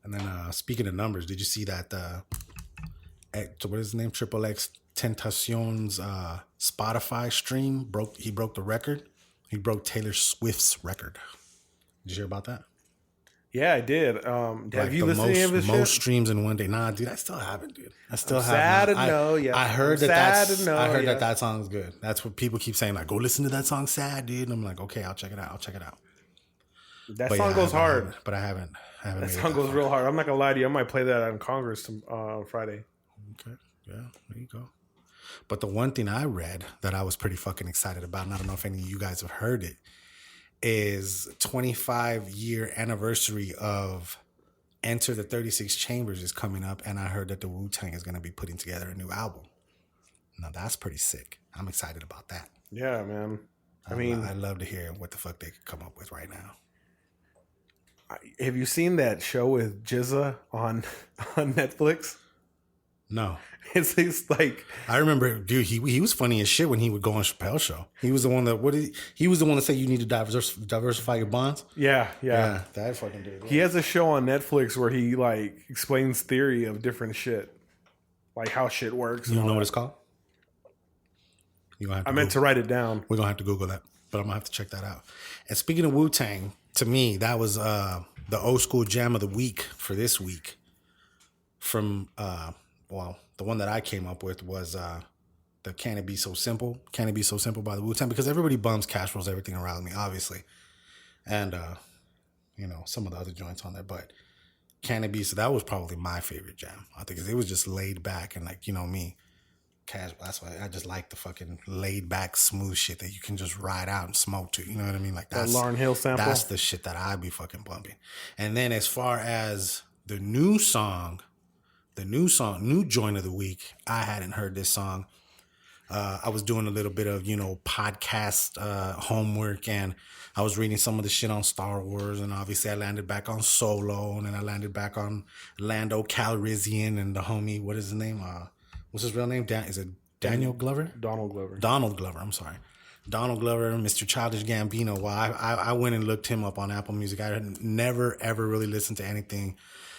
Speaker 2: And then speaking of numbers, did you see that what is his name? Triple X Tentacion's Spotify stream broke the record. He broke Taylor Swift's record. Did you hear about that?
Speaker 3: Yeah, I did. Have you listened to any of this
Speaker 2: most
Speaker 3: shit?
Speaker 2: streams in one day? Nah, dude, I still haven't, dude. I still haven't.
Speaker 3: Sad to know, yeah.
Speaker 2: I heard
Speaker 3: I'm
Speaker 2: that.
Speaker 3: sad to know,
Speaker 2: I heard
Speaker 3: yeah.
Speaker 2: that song is good. That's what people keep saying. Like, go listen to that song, "Sad," dude. And I'm like, okay, I'll check it out.
Speaker 3: That
Speaker 2: But
Speaker 3: song
Speaker 2: yeah,
Speaker 3: goes hard.
Speaker 2: But I haven't.
Speaker 3: That
Speaker 2: made
Speaker 3: song
Speaker 2: it
Speaker 3: goes
Speaker 2: far.
Speaker 3: real hard. I'm not gonna lie to you. I might play that on Congress Friday.
Speaker 2: Okay. Yeah, there you go. But the one thing I read that I was pretty fucking excited about, and I don't know if any of you guys have heard it, is 25-year anniversary of Enter the 36 Chambers is coming up, and I heard that the Wu-Tang is going to be putting together a new album. Now, that's pretty sick. I'm excited about that.
Speaker 3: Yeah, man.
Speaker 2: I'd love to hear what the fuck they could come up with right now.
Speaker 3: Have you seen that show with Jizza on Netflix?
Speaker 2: No.
Speaker 3: It's like,
Speaker 2: I remember, dude, he was funny as shit when he would go on Chappelle's show. He was the one that he was the one that said you need to diversify your bonds.
Speaker 3: yeah.
Speaker 2: That fucking dude.
Speaker 3: He has a show on Netflix where he like explains theory of different shit, like how shit works.
Speaker 2: You don't know what it's called? You gonna have to
Speaker 3: I meant to write it down.
Speaker 2: We're gonna have to Google that, but I'm gonna have to check that out. And speaking of Wu-Tang, to me, that was the old school jam of the week for this week. From the one that I came up with was the Can It Be So Simple? Can It Be So Simple by the Wu-Tang? Because everybody bums Cash Rolls Everything Around Me, obviously. And some of the other joints on there, but Can It Be So, that was probably my favorite jam. I think it was just laid back and like, me. Cash, that's why I just like the fucking laid back, smooth shit that you can just ride out and smoke to. You know what I mean? Like that's
Speaker 3: Lauryn Hill sample.
Speaker 2: That's the shit that I be fucking bumping. And then as far as the new joint of the week, I hadn't heard this song. I was doing a little bit of podcast homework, and I was reading some of the shit on Star Wars, and obviously I landed back on Solo, and then I landed back on Lando Calrissian and the homie. What is his name? What's his real name? Is it Daniel Glover?
Speaker 3: Donald Glover.
Speaker 2: Donald Glover. I'm sorry. Donald Glover, Mr. Childish Gambino. Well, I went and looked him up on Apple Music. I had never, ever really listened to anything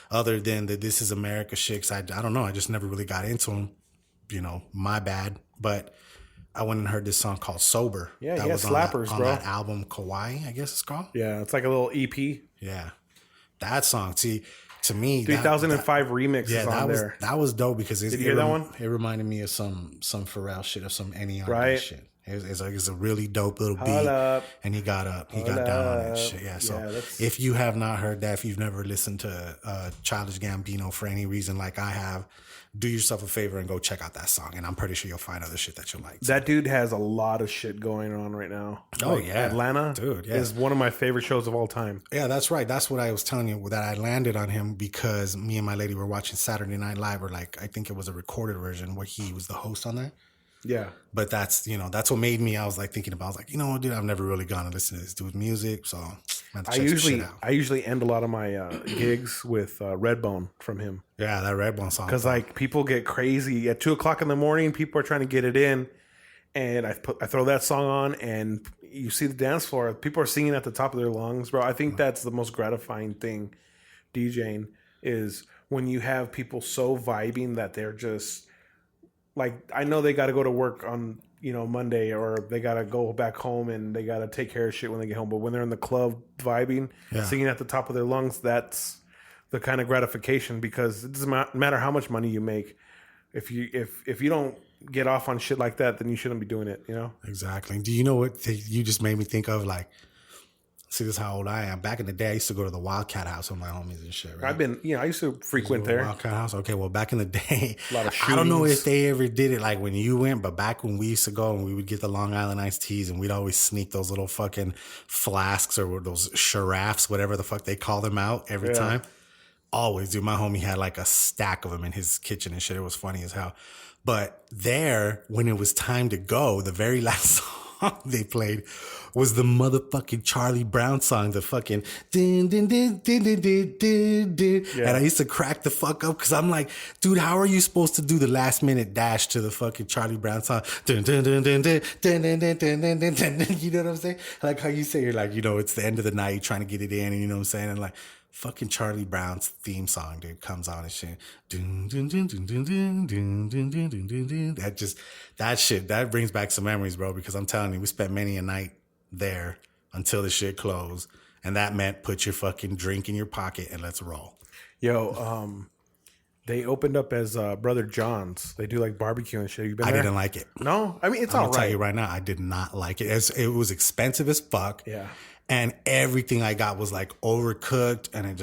Speaker 2: other than the This Is America shit. 'Cause I don't know. I just never really got into him. My bad. But I went and heard this song called Sober.
Speaker 3: Yeah,
Speaker 2: that
Speaker 3: he
Speaker 2: was
Speaker 3: has slappers,
Speaker 2: on
Speaker 3: bro.
Speaker 2: that album, Kauai, I guess it's called.
Speaker 3: Yeah, it's like a little EP.
Speaker 2: Yeah. That song, see, to me,
Speaker 3: 2005 remix is on there.
Speaker 2: That was dope because
Speaker 3: Did you hear that one?
Speaker 2: It reminded me of some Pharrell shit or some N.E.R.
Speaker 3: Right.
Speaker 2: shit. It's a really dope little beat.
Speaker 3: Hold up.
Speaker 2: And he got down on that shit. Yeah. So if you have not heard that, if you've never listened to Childish Gambino for any reason like I have, do yourself a favor and go check out that song. And I'm pretty sure you'll find other shit that you'll like.
Speaker 3: That dude has a lot of shit going on right now.
Speaker 2: Oh, yeah.
Speaker 3: Atlanta,
Speaker 2: Dude, yeah.
Speaker 3: is one of my favorite shows of all time.
Speaker 2: Yeah, that's right. That's what I was telling you, that I landed on him because me and my lady were watching Saturday Night Live, or like, I think it was a recorded version where he was the host on that.
Speaker 3: Yeah.
Speaker 2: But that's, that's what made me, I was like thinking about, I was like, you know what, dude, I've never really gone to listen to this dude's music. So I'm going to check some shit out.
Speaker 3: I usually end a lot of my gigs with Redbone from him.
Speaker 2: Yeah, that Redbone song.
Speaker 3: Because like people get crazy at 2:00 in the morning. People are trying to get it in, and I throw that song on, and you see the dance floor. People are singing at the top of their lungs, bro. I think that's the most gratifying thing, DJing, is when you have people so vibing that they're just like, I know they got to go to work on Monday, or they got to go back home and they got to take care of shit when they get home. But when they're in the club vibing, singing at the top of their lungs, that's the kind of gratification, because it doesn't matter how much money you make. If you don't get off on shit like that, then you shouldn't be doing it,
Speaker 2: Exactly. Do you know what you just made me think of? Like, see, this is how old I am. Back in the day, I used to go to the Wildcat House with my homies and shit, right?
Speaker 3: I used to frequent there.
Speaker 2: Wildcat House. Okay, well, back in the day,
Speaker 3: a lot of
Speaker 2: I don't know if they ever did it like when you went, but back when we used to go and we would get the Long Island iced teas, and we'd always sneak those little fucking flasks or those carafes, whatever the fuck they call them, out every time. Always, dude. My homie had like a stack of them in his kitchen and shit. It was funny as hell. But there, when it was time to go, the very last song they played was the motherfucking Charlie Brown song, the fucking din din din din din din din din. And I used to crack the fuck up because I'm like, dude, how are you supposed to do the last minute dash to the fucking Charlie Brown song? Dun, dun, dun, dun, dun, dun, dun, dun, dun, dun, dun, dun, dun. You know what I'm saying? Like how you say you're like, it's the end of the night, trying to get it in, and you know what I'm saying? And like, fucking Charlie Brown's theme song, dude, comes on and shit. Dun, dun, dun, dun, dun, dun, dun, dun, dun, dun, dun, dun. That brings back some memories, bro, because I'm telling you, we spent many a night there until the shit closed. And that meant put your fucking drink in your pocket and let's roll.
Speaker 3: Yo, they opened up as Brother John's. They do like barbecue and shit. You been there?
Speaker 2: I didn't like it.
Speaker 3: No? I mean, it's
Speaker 2: I'm
Speaker 3: all
Speaker 2: gonna
Speaker 3: right.
Speaker 2: tell you right now, I did not like it. It was expensive as fuck.
Speaker 3: Yeah.
Speaker 2: And everything I got was like overcooked, and I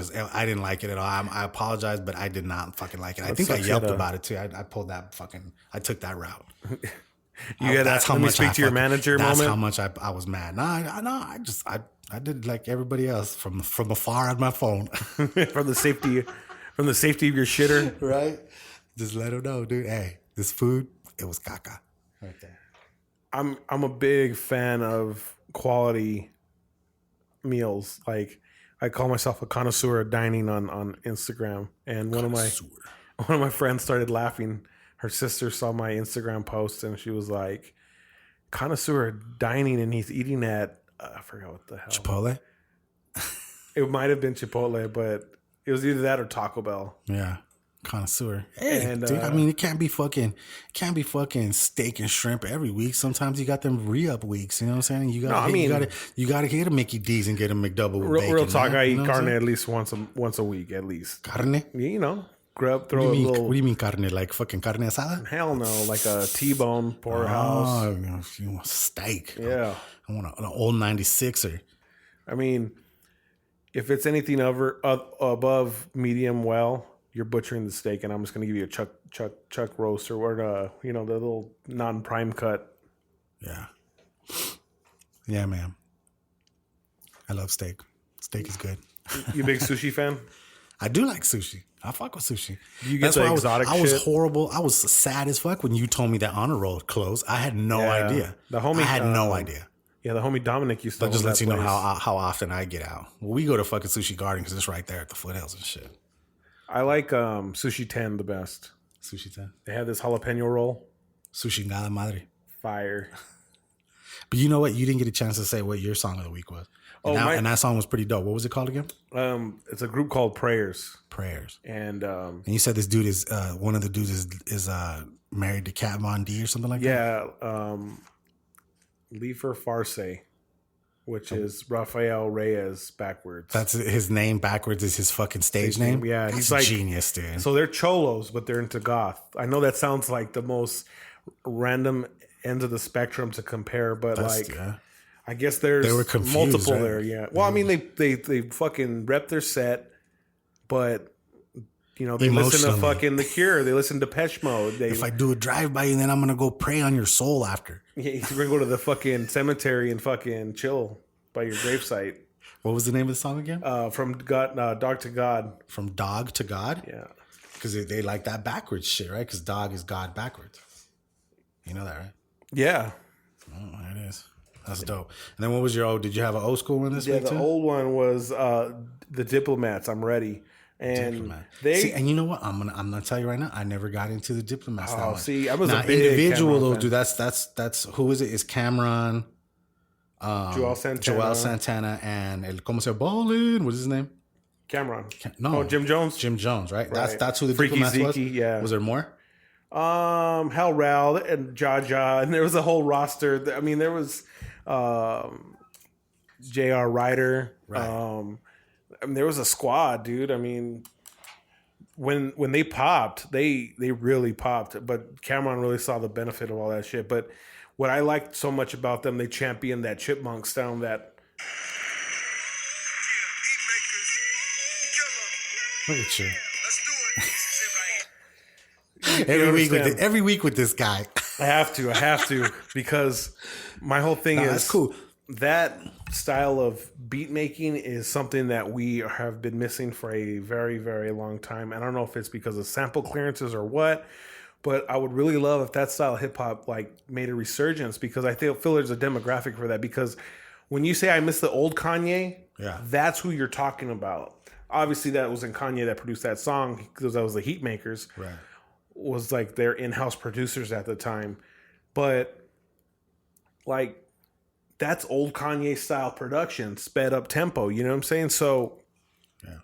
Speaker 2: didn't like it at all. I apologize, but I did not fucking like it. I think I yelped about it too. I took that route.
Speaker 3: That's how much speak to your manager
Speaker 2: that's
Speaker 3: moment.
Speaker 2: How much I was mad. I did like everybody else from afar on my phone.
Speaker 3: from the safety of your shitter.
Speaker 2: Right? Just let them know, dude. Hey, this food, it was caca. Right there.
Speaker 3: I'm a big fan of quality meals. Like, I call myself a connoisseur of dining on Instagram. And one of my friends started laughing. Her sister saw my Instagram post and she was like, connoisseur of dining, and he's eating at I forgot what the hell.
Speaker 2: Chipotle?
Speaker 3: It might have been Chipotle, but it was either that or Taco Bell.
Speaker 2: Yeah. Connoisseur. Hey,
Speaker 3: and,
Speaker 2: dude, I mean, it can't be fucking steak and shrimp every week. Sometimes you got them re-up weeks. You know what I'm saying? You gotta get a Mickey D's and get a McDouble with bacon.
Speaker 3: Real talk,
Speaker 2: man.
Speaker 3: I eat carne at least once a week at least.
Speaker 2: Carne?
Speaker 3: Grub, throw a little.
Speaker 2: What do you mean carne? Like fucking carne asada?
Speaker 3: Hell no, like a T-bone porterhouse.
Speaker 2: Oh, you want steak?
Speaker 3: Yeah,
Speaker 2: I want an old 96er.
Speaker 3: I mean, if it's anything above medium well, you're butchering the steak, and I'm just gonna give you a chuck roast or the little non-prime cut.
Speaker 2: Yeah, man. I love steak. Steak is good.
Speaker 3: You a big sushi fan?
Speaker 2: I do like sushi. I fuck with sushi.
Speaker 3: You get the exotic shit?
Speaker 2: I was horrible. I was sad as fuck when you told me that Honor Roll closed. I had no idea. I had no idea.
Speaker 3: Yeah, the homie Dominic used to.
Speaker 2: That just lets you know how often I get out. Well, we go to fucking Sushi Garden because it's right there at the foothills and shit.
Speaker 3: I like Sushi 10 the best.
Speaker 2: Sushi 10.
Speaker 3: They have this jalapeno roll.
Speaker 2: Sushi Nada Madre.
Speaker 3: Fire.
Speaker 2: But you know what? You didn't get a chance to say what your song of the week was. And that song was pretty dope. What was it called again?
Speaker 3: It's a group called Prayers.
Speaker 2: And you said this dude is one of the dudes is married to Kat Von D or something like that?
Speaker 3: Yeah. Leifer Farce, which is Rafael Reyes backwards.
Speaker 2: That's his name backwards is his fucking stage name?
Speaker 3: Yeah.
Speaker 2: That's
Speaker 3: he's like
Speaker 2: genius, dude.
Speaker 3: So they're cholos, but they're into goth. I know that sounds like the most ends of the spectrum to compare, but I guess there's multiple there. Yeah. Well, I mean, they fucking rep their set, but they listen to fucking The Cure. They listen to Depeche Mode.
Speaker 2: If I do a drive-by, and then I'm gonna go pray on your soul after.
Speaker 3: Yeah, you're gonna go to the fucking cemetery and fucking chill by your gravesite.
Speaker 2: What was the name of the song again?
Speaker 3: From Dog to God.
Speaker 2: From Dog to God.
Speaker 3: Yeah.
Speaker 2: Because they like that backwards shit, right? Because dog is God backwards. You know that, right?
Speaker 3: Yeah.
Speaker 2: Oh, there it is. That's dope. And then what was your old? Did you have an old school one this
Speaker 3: Yeah,
Speaker 2: week
Speaker 3: the
Speaker 2: too?
Speaker 3: old one was the Diplomats. I'm ready. And
Speaker 2: Diplomat.
Speaker 3: they
Speaker 2: See, and you know what? I'm gonna tell you right now. I never got into the Diplomats that much.
Speaker 3: see, I was
Speaker 2: now,
Speaker 3: a big
Speaker 2: individual
Speaker 3: Cameron
Speaker 2: though,
Speaker 3: fan.
Speaker 2: dude. That's who is it? It's Cameron,
Speaker 3: Joel Santana,
Speaker 2: and El Como Se Ballin. What's his name?
Speaker 3: Cameron.
Speaker 2: No,
Speaker 3: Jim Jones.
Speaker 2: Jim Jones, right?
Speaker 3: Right.
Speaker 2: That's who the
Speaker 3: Freaky
Speaker 2: Diplomats
Speaker 3: Zeke,
Speaker 2: was.
Speaker 3: yeah.
Speaker 2: Was there more?
Speaker 3: Hal Rowell and Jaja, and there was a whole roster. I mean, there was J.R. Ryder.
Speaker 2: Right.
Speaker 3: I mean, there was a squad, dude. I mean, when they popped, they really popped. But Cameron really saw the benefit of all that shit. But what I liked so much about them, they championed that chipmunk sound that.
Speaker 2: Look at you.
Speaker 3: You
Speaker 2: Every week with this guy.
Speaker 3: I have to, because my whole thing is
Speaker 2: that's cool.
Speaker 3: That style of beat making is something that we have been missing for a very, very long time. I don't know if it's because of sample clearances or what, but I would really love if that style of hip hop like made a resurgence, because I feel there's a demographic for that. Because when you say I miss the old Kanye,
Speaker 2: Yeah.
Speaker 3: that's who you're talking about. Obviously, that wasn't Kanye that produced that song, because that was the Heat Makers.
Speaker 2: Right.
Speaker 3: Was like their in-house producers at the time. But like that's old Kanye style production, sped up tempo, you know what I'm saying? So
Speaker 2: Yeah.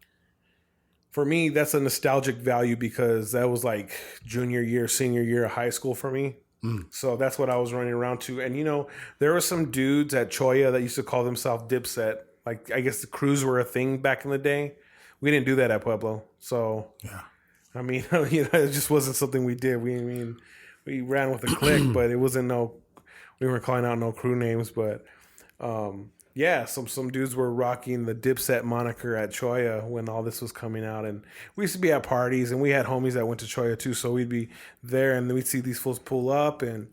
Speaker 3: for me, that's a nostalgic value, because that was like junior year, senior year of high school for me. So that's what I was running around to. And you know, there were some dudes at Choya that used to call themselves Dipset. Like, I guess the crews were a thing back in the day. We didn't do that at Pueblo. So
Speaker 2: Yeah.
Speaker 3: I mean, you know, it just wasn't something we did. We ran with a clique, but it wasn't we weren't calling out no crew names. But yeah, some dudes were rocking the Dipset moniker at Choya when all this was coming out, and we used to be at parties, and we had homies that went to Choya too. So we'd be there, and we'd see these fools pull up, and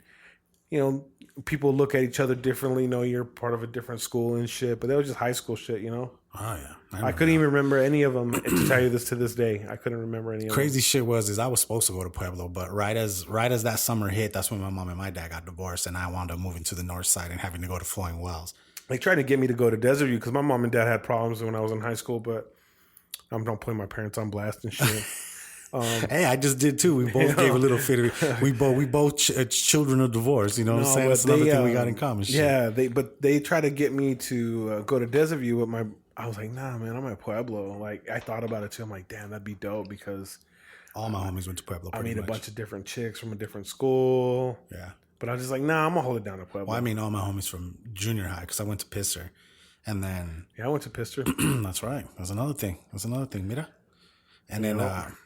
Speaker 3: you know, people look at each other differently. You know, you're part of a different school and shit, but that was just high school shit, you know.
Speaker 2: Oh yeah.
Speaker 3: I couldn't even remember any of them. To tell you this to this day, I couldn't remember any of them.
Speaker 2: Crazy shit was I was supposed to go to Pueblo, but right as that summer hit, that's when my mom and my dad got divorced, and I wound up moving to the north side and having to go to Flowing Wells.
Speaker 3: They tried to get me to go to Desert View because my mom and dad had problems when I was in high school, but I'm not putting my parents on blast and shit.
Speaker 2: Hey, I just did too. We both gave a little fit. We both children of divorce. You know what I'm saying? That's another thing we got in common. Shit.
Speaker 3: Yeah, they tried to get me to go to Desert View with my. I was like, nah, man, I'm at Pueblo. Like, I thought about it too. I'm like, damn, that'd be dope, because
Speaker 2: all my homies went to Pueblo.
Speaker 3: I made a bunch of different chicks from a different school.
Speaker 2: Yeah,
Speaker 3: but I was just like, nah, I'm gonna hold it down to Pueblo.
Speaker 2: Well, I mean, all my homies from junior high, because I went to Pisser, and then
Speaker 3: I went to Pisser.
Speaker 2: That's right. That's another thing. Mira. And then,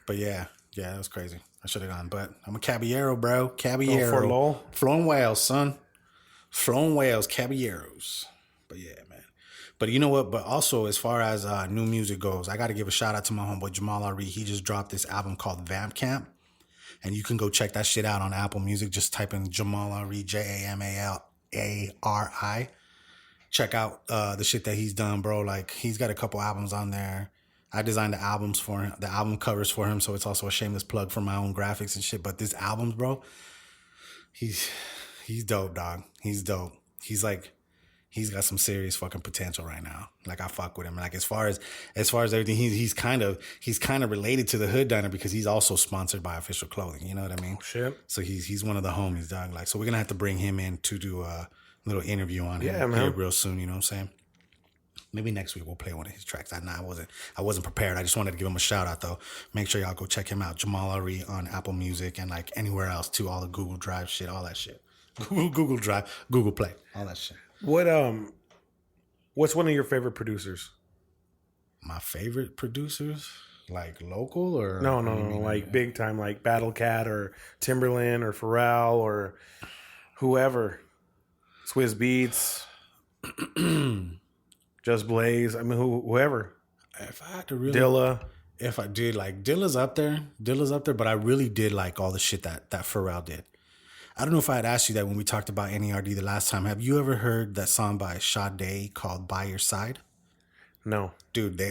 Speaker 2: but yeah, it was crazy. I should have gone, but I'm a Caballero, bro. Caballero.
Speaker 3: Fort Lowell?
Speaker 2: Flowing Whales, son. Flowing Whales, Caballeros. But yeah, man. But you know what? But also, as far as new music goes, I got to give a shout out to my homeboy Jamal Ari. He just dropped this album called VampCamp. And you can go check that shit out on Apple Music. Just type in Jamal Ari, Jamalari. Check out the shit that he's done, bro. Like, he's got a couple albums on there. I designed the albums for him, the album covers for him, so it's also a shameless plug for my own graphics and shit. But this album, bro, he's dope, dog. He's dope. He's got some serious fucking potential right now. Like, I fuck with him. Like, as far as everything, he's kind of related to the Hood Diner because he's also sponsored by Official Clothing. You know what I mean?
Speaker 3: Shit.
Speaker 2: So he's one of the homies, dog. Like, so we're gonna have to bring him in to do a little interview on him here real soon. You know what I'm saying? Maybe next week we'll play one of his tracks. I wasn't prepared. I just wanted to give him a shout out though. Make sure y'all go check him out, Jamal Ari, on Apple Music and like anywhere else too. All the Google Drive shit, all that shit. Google Drive, Google Play, all that shit.
Speaker 3: What's one of your favorite producers?
Speaker 2: My favorite producers, like local or
Speaker 3: no, like big time, like Battle Cat or Timberland or Pharrell or whoever, Swizz Beats. Just Blaze. I mean, whoever.
Speaker 2: If I had to really,
Speaker 3: Dilla.
Speaker 2: If I did, like, Dilla's up there, but I really did like all the shit that Pharrell did. I don't know if I had asked you that when we talked about NERD the last time. Have you ever heard that song by Sade called By Your Side?
Speaker 3: No.
Speaker 2: Dude,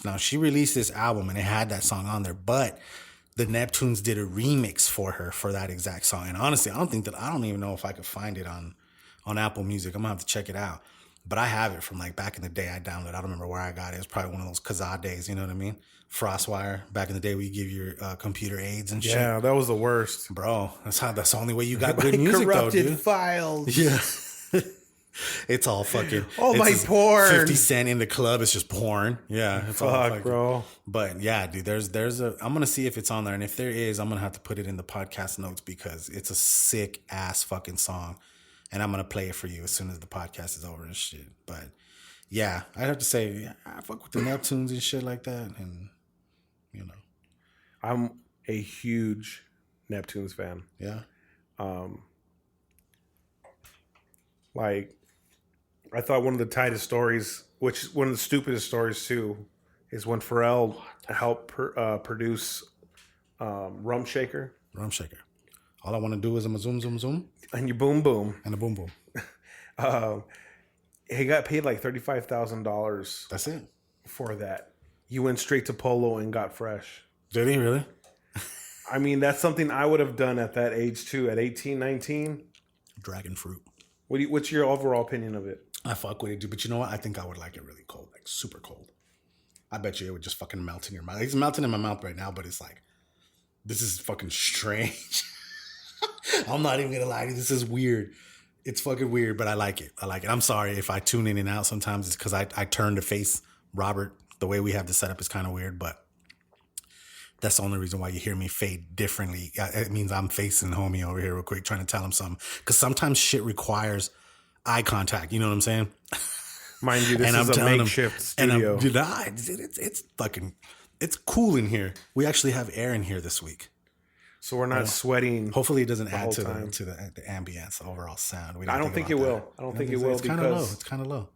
Speaker 2: now she released this album and it had that song on there, but the Neptunes did a remix for her for that exact song. And honestly, I don't even know if I could find it on Apple Music. I'm gonna have to check it out. But I have it from like back in the day. I downloaded. I don't remember where I got it. It was probably one of those Kazaa days. You know what I mean? Frostwire. Back in the day, where you give your computer aids and shit.
Speaker 3: Yeah, that was the worst,
Speaker 2: bro. That's the only way you got good music,
Speaker 3: corrupted
Speaker 2: though, dude.
Speaker 3: files.
Speaker 2: Yeah. It's all fucking.
Speaker 3: Oh, my porn.
Speaker 2: 50 Cent in the club. It's just porn. Yeah. It's all fucking,
Speaker 3: bro. But
Speaker 2: yeah, dude, there's a. I'm gonna see if it's on there, and if there is, I'm gonna have to put it in the podcast notes because it's a sick ass fucking song, and I'm gonna play it for you as soon as the podcast is over and shit. But yeah, I have to say, yeah, I fuck with the Neptunes and shit like that, and you know,
Speaker 3: I'm a huge Neptunes fan.
Speaker 2: Yeah.
Speaker 3: Like, I thought one of the tightest stories, which one of the stupidest stories too, is when Pharrell helped produce Rum Shaker.
Speaker 2: Rum Shaker. All I want to do is a zoom, zoom, zoom.
Speaker 3: And you boom, boom.
Speaker 2: And a boom, boom.
Speaker 3: He got paid like $35,000.
Speaker 2: That's it.
Speaker 3: For that. You went straight to Polo and got fresh.
Speaker 2: Did he really?
Speaker 3: I mean, that's something I would have done at that age too, at 18, 19.
Speaker 2: Dragon fruit.
Speaker 3: What's your overall opinion of it?
Speaker 2: I fuck with it, dude. But you know what? I think I would like it really cold, like super cold. I bet you it would just fucking melt in your mouth. It's melting in my mouth right now, but it's like, this is fucking strange. I'm not even gonna lie to you. This is weird. It's fucking weird, but I like it. I like it. I'm sorry if I tune in and out sometimes. It's because I turn to face Robert. The way we have the setup is kind of weird, but that's the only reason why you hear me fade differently. It means I'm facing homie over here real quick, trying to tell him something. Because sometimes shit requires eye contact. You know what I'm saying?
Speaker 3: Mind you, this is a makeshift studio.
Speaker 2: It's fucking, it's cool in here. We actually have air in here this week.
Speaker 3: So we're not sweating.
Speaker 2: Hopefully it doesn't add to the ambience, the overall sound.
Speaker 3: I don't think it will. I don't think it will because
Speaker 2: it's kind of low.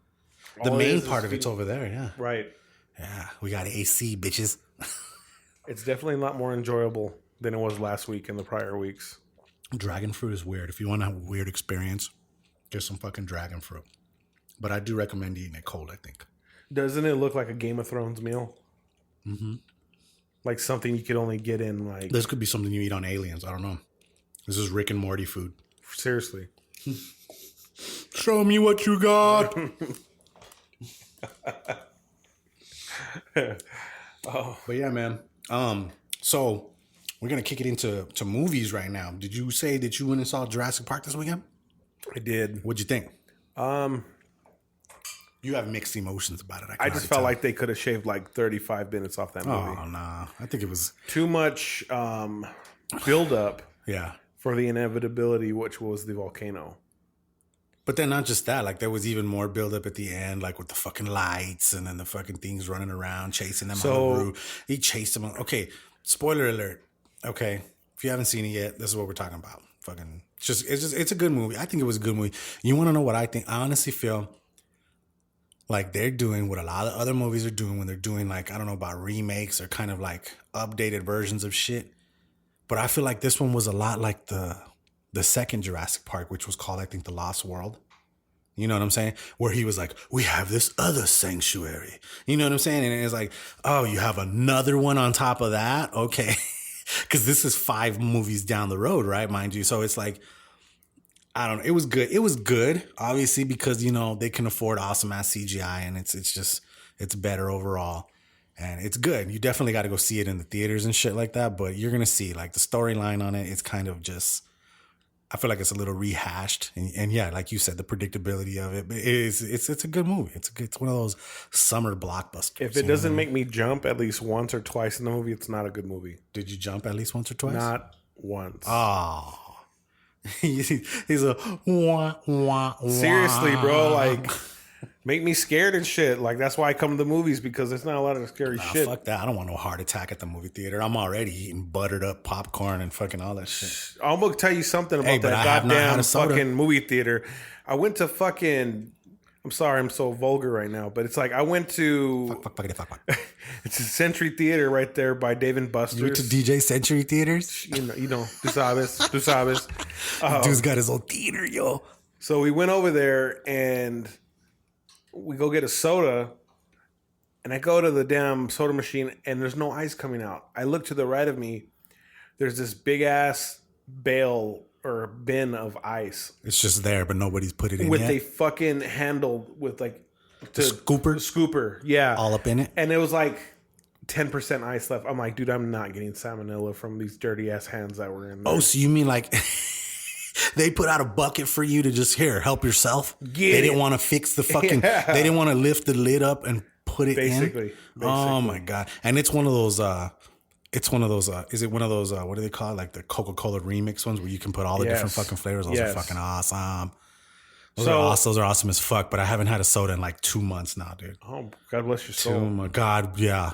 Speaker 2: The main part of it's over there, yeah.
Speaker 3: Right.
Speaker 2: Yeah, we got AC, bitches.
Speaker 3: It's definitely a lot more enjoyable than it was last week and the prior weeks.
Speaker 2: Dragon fruit is weird. If you want to have a weird experience, get some fucking dragon fruit. But I do recommend eating it cold, I think.
Speaker 3: Doesn't it look like a Game of Thrones meal?
Speaker 2: Mm-hmm.
Speaker 3: Like something you could only get in like...
Speaker 2: This could be something you eat on Aliens. I don't know. This is Rick and Morty food.
Speaker 3: Seriously.
Speaker 2: Show me what you got. Oh. But yeah, man. So we're gonna kick it into movies right now. Did you say that you went and saw Jurassic Park this weekend?
Speaker 3: I did.
Speaker 2: What'd you think? You have mixed emotions about it.
Speaker 3: I just felt like they could have shaved like 35 minutes off that movie.
Speaker 2: Oh nah, I think it was
Speaker 3: too much build up.
Speaker 2: Yeah,
Speaker 3: for the inevitability, which was the volcano.
Speaker 2: But then not just that, like there was even more build up at the end, like with the fucking lights and then the fucking things running around, chasing them on the roof. He chased them. Okay, spoiler alert. Okay, if you haven't seen it yet, this is what we're talking about. Fucking, it's a good movie. I think it was a good movie. You want to know what I think? I honestly feel like they're doing what a lot of other movies are doing when they're doing like, I don't know about remakes or kind of like updated versions of shit. But I feel like this one was a lot like the second Jurassic Park, which was called, I think, The Lost World. You know what I'm saying? Where he was like, we have this other sanctuary. You know what I'm saying? And it's like, oh, you have another one on top of that? Okay. Because this is 5 movies down the road, right? Mind you. So it's like, I don't know. It was good. It was good, obviously, because, you know, they can afford awesome ass CGI and it's better overall. And it's good. You definitely got to go see it in the theaters and shit like that. But you're going to see like the storyline on it. It's kind of just, I feel like it's a little rehashed, and yeah, like you said, the predictability of it. It's a good movie. It's one of those summer blockbusters.
Speaker 3: If it doesn't make me jump at least once or twice in the movie, it's not a good movie.
Speaker 2: Did you jump at least once or twice?
Speaker 3: Not once.
Speaker 2: Oh, he's a wah, wah, wah.
Speaker 3: Seriously, bro. Like, make me scared and shit. Like, that's why I come to the movies, because there's not a lot of scary shit.
Speaker 2: Fuck that. I don't want no heart attack at the movie theater. I'm already eating buttered up popcorn and fucking all that shit.
Speaker 3: I'm going to tell you something about that goddamn fucking movie theater. I went to fucking... I'm sorry, I'm so vulgar right now, but it's like I went to...
Speaker 2: Fuck.
Speaker 3: It's a Century Theater right there by Dave and Buster's.
Speaker 2: You went to DJ Century Theaters?
Speaker 3: You know, tú sabes.
Speaker 2: Dude's got his own theater, yo.
Speaker 3: So we went over there and... we go get a soda, and I go to the damn soda machine, and there's no ice coming out. I look to the right of me, there's this big ass bale or bin of ice.
Speaker 2: It's just there, but nobody's put it in
Speaker 3: with
Speaker 2: yet.
Speaker 3: a fucking handle with like
Speaker 2: the
Speaker 3: scooper, yeah,
Speaker 2: all up in it.
Speaker 3: And it was like 10% ice left. I'm like, dude, I'm not getting salmonella from these dirty ass hands that were in there.
Speaker 2: Oh, so you mean like they put out a bucket for you to just help yourself? They didn't want to fix the fucking.
Speaker 3: Yeah.
Speaker 2: They didn't want to lift the lid up and put it in.
Speaker 3: Basically.
Speaker 2: Oh my god! And it's one of those. It's one of those. Is it one of those? What do they call it? Like the Coca-Cola remix ones where you can put all the different fucking flavors. Those are fucking awesome. Those are awesome as fuck. But I haven't had a soda in like 2 months now, dude.
Speaker 3: Oh, God bless your soul.
Speaker 2: Oh my god, yeah.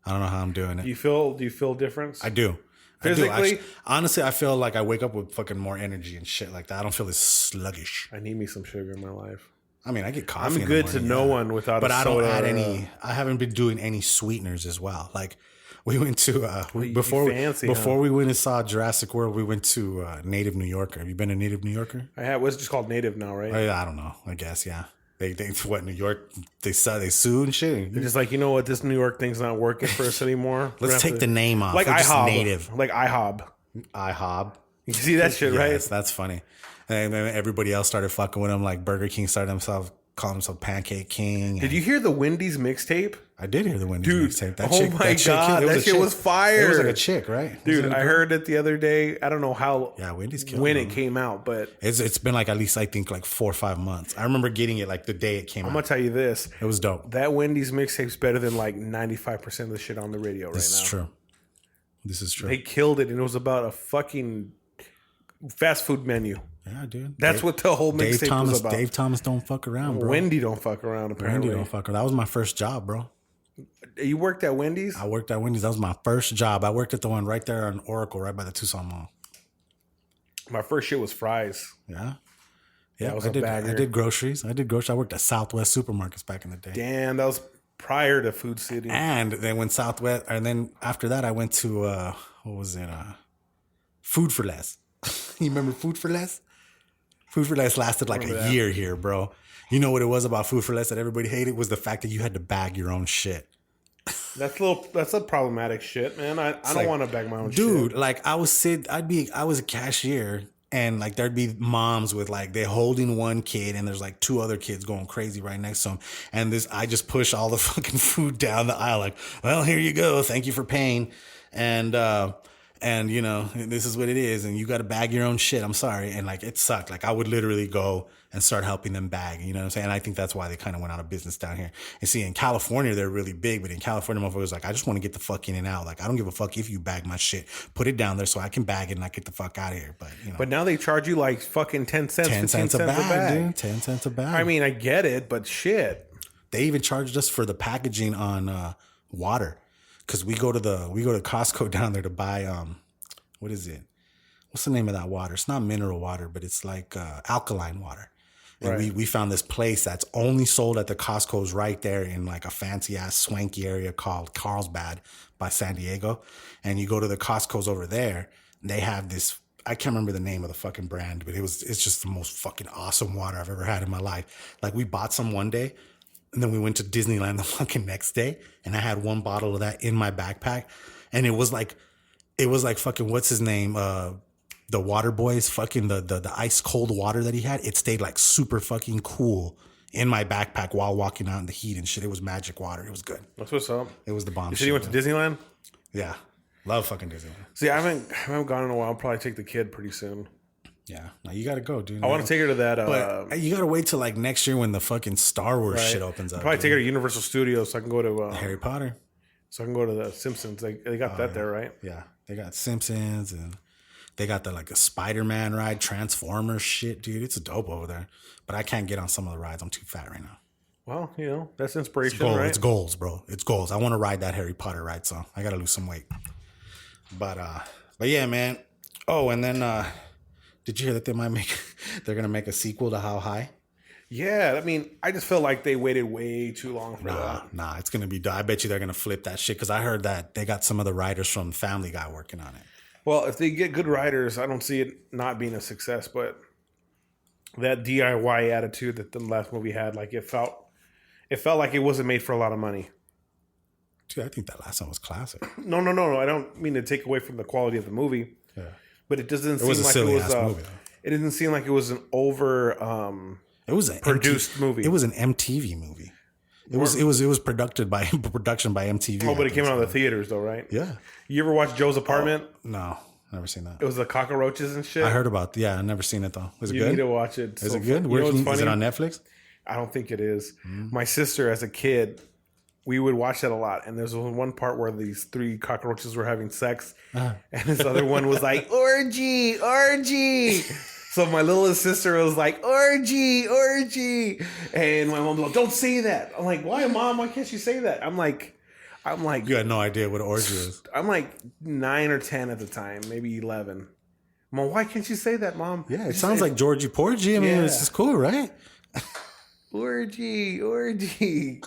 Speaker 2: I don't know how I'm doing it.
Speaker 3: Do you feel difference?
Speaker 2: I do.
Speaker 3: Physically?
Speaker 2: Actually, honestly, I feel like I wake up with fucking more energy and shit like that. I don't feel as sluggish.
Speaker 3: I need me some sugar in my life.
Speaker 2: I mean, I get coffee.
Speaker 3: I'm
Speaker 2: in
Speaker 3: good
Speaker 2: the
Speaker 3: to
Speaker 2: morning,
Speaker 3: no one without
Speaker 2: but
Speaker 3: a
Speaker 2: I
Speaker 3: soda.
Speaker 2: don't add any. I haven't been doing any sweeteners as well. Like we went to before we went and saw Jurassic World. We went to Native New Yorker. Have you been to Native New Yorker?
Speaker 3: I have. What's it just called Native now, right?
Speaker 2: I don't know. I guess yeah. They what New York they sue and shit.
Speaker 3: They're just like, you know what, this New York thing's not working for us anymore.
Speaker 2: Let's take the name off.
Speaker 3: Like
Speaker 2: IHOB.
Speaker 3: Native. Like IHOB.
Speaker 2: IHOB.
Speaker 3: You see that shit, right?
Speaker 2: Yes, that's funny. And then everybody else started fucking with him. Like Burger King started calling himself Pancake King.
Speaker 3: Did you hear the Wendy's mixtape?
Speaker 2: I did hear the Wendy's mixtape.
Speaker 3: That shit was fire.
Speaker 2: It was like a chick, right?
Speaker 3: Dude, I heard it the other day. I don't know how.
Speaker 2: Yeah, Wendy's killed
Speaker 3: when
Speaker 2: them.
Speaker 3: it came out, but
Speaker 2: it's been like at least I think like 4 or 5 months. I remember getting it like the day it came out.
Speaker 3: I'm gonna tell you this.
Speaker 2: It was dope.
Speaker 3: That Wendy's mixtape's better than like 95% of the shit on the radio right now.
Speaker 2: This is true. This is true.
Speaker 3: They killed it, and it was about a fucking fast food menu.
Speaker 2: Yeah, dude.
Speaker 3: That's what the whole mixtape was about.
Speaker 2: Dave Thomas don't fuck around, bro.
Speaker 3: Wendy don't fuck around, apparently.
Speaker 2: Wendy don't fuck around. That was my first job, bro.
Speaker 3: You worked at Wendy's?
Speaker 2: I worked at Wendy's. That was my first job. I worked at the one right there on Oracle, right by the Tucson Mall.
Speaker 3: My first shit was fries.
Speaker 2: Yeah. Yeah,
Speaker 3: I
Speaker 2: did groceries. I worked at Southwest Supermarkets back in the day.
Speaker 3: Damn, that was prior to Food City.
Speaker 2: And then when Southwest, and then after that, I went to, what was it? Food for Less. You remember Food for Less? Food for Less lasted like a year here, bro. You know what it was about Food for Less that everybody hated was the fact that you had to bag your own shit.
Speaker 3: That's a problematic shit, man. I don't want to bag my own shit.
Speaker 2: Dude, like I was a cashier and like there'd be moms with like they're holding one kid and there's like 2 other kids going crazy right next to them. And I just push all the fucking food down the aisle like, well, here you go. Thank you for paying. And you know, this is what it is. And you got to bag your own shit. I'm sorry. And like, it sucked. Like I would literally go and start helping them bag, you know what I'm saying? And I think that's why they kind of went out of business down here. And see, in California, they're really big, but in California, motherfuckers like, I just want to get the fuck in and out. Like, I don't give a fuck if you bag my shit. Put it down there so I can bag it and I get the fuck out of here. But, you know.
Speaker 3: But now they charge you like fucking 10 cents,
Speaker 2: 10 cents a bag, dude. 10 cents a bag.
Speaker 3: I mean, I get it, but shit.
Speaker 2: They even charged us for the packaging on water. Cause we go to Costco down there to buy, what is it? What's the name of that water? It's not mineral water, but it's like alkaline water. And
Speaker 3: right.
Speaker 2: we found this place that's only sold at the Costco's right there in like a fancy ass swanky area called Carlsbad by San Diego. And you go to the Costco's over there, and they have this, I can't remember the name of the fucking brand, but it's just the most fucking awesome water I've ever had in my life. Like we bought some one day and then we went to Disneyland the fucking next day and I had one bottle of that in my backpack. And it was like fucking, what's his name? The water boys, fucking the ice cold water that he had. It stayed like super fucking cool in my backpack while walking out in the heat and shit. It was magic water. It was good.
Speaker 3: That's what's up.
Speaker 2: It was the bomb.
Speaker 3: You said you went to Disneyland?
Speaker 2: Yeah. Love fucking Disneyland.
Speaker 3: See, I haven't gone in a while. I'll probably take the kid pretty soon.
Speaker 2: Yeah. Now you got to go, dude.
Speaker 3: I want to take her to that.
Speaker 2: But you got to wait till like next year when the fucking Star Wars shit opens up.
Speaker 3: I'll probably take her to Universal Studios so I can go to
Speaker 2: Harry Potter.
Speaker 3: So I can go to the Simpsons. They got that there, right?
Speaker 2: Yeah. They got Simpsons and they got a Spider-Man ride, Transformers shit, dude. It's dope over there. But I can't get on some of the rides. I'm too fat right now.
Speaker 3: Well, you know, that's inspiration, right?
Speaker 2: It's goals, bro. It's goals. I want to ride that Harry Potter ride, so I got to lose some weight. But yeah, man. Oh, and then did you hear that they're going to make a sequel to How High?
Speaker 3: Yeah, I mean, I just feel like they waited way too long for that.
Speaker 2: Nah, it's going to be, I bet you they're going to flip that shit because I heard that they got some of the writers from Family Guy working on it.
Speaker 3: Well, if they get good writers, I don't see it not being a success, but that DIY attitude that the last movie had, like it felt like it wasn't made for a lot of money.
Speaker 2: Dude, I think that last one was classic.
Speaker 3: No. I don't mean to take away from the quality of the movie.
Speaker 2: Yeah.
Speaker 3: But it doesn't seem
Speaker 2: was a
Speaker 3: like
Speaker 2: silly
Speaker 3: it was
Speaker 2: ass movie, though.
Speaker 3: it didn't seem like it was an over
Speaker 2: it was an
Speaker 3: produced movie.
Speaker 2: It was an MTV movie. It was production by MTV.
Speaker 3: Oh, but it came out of the theaters though, right?
Speaker 2: Yeah.
Speaker 3: You ever watch Joe's Apartment?
Speaker 2: No, never seen that.
Speaker 3: It was the cockroaches and shit.
Speaker 2: I heard about. Yeah, I never seen it though. Was it
Speaker 3: You
Speaker 2: good?
Speaker 3: need to watch it.
Speaker 2: Is it good?
Speaker 3: You know what's
Speaker 2: Is
Speaker 3: funny?
Speaker 2: it on Netflix?
Speaker 3: I don't think it is. My sister, as a kid, we would watch that a lot. And there's one part where these 3 cockroaches were having sex, and this other one was like, orgy, orgy. So my littlest sister was like, orgy, orgy. And my mom was like, don't say that. I'm like, why, Mom? Why can't you say that? I'm like,
Speaker 2: You had no idea what orgy is.
Speaker 3: I'm like 9 or 10 at the time, maybe 11. Mom, why can't you say that, Mom?
Speaker 2: Yeah, it sounds like Georgie Porgy. I mean,
Speaker 3: Yeah.
Speaker 2: it's just cool, right?
Speaker 3: Orgy, orgy.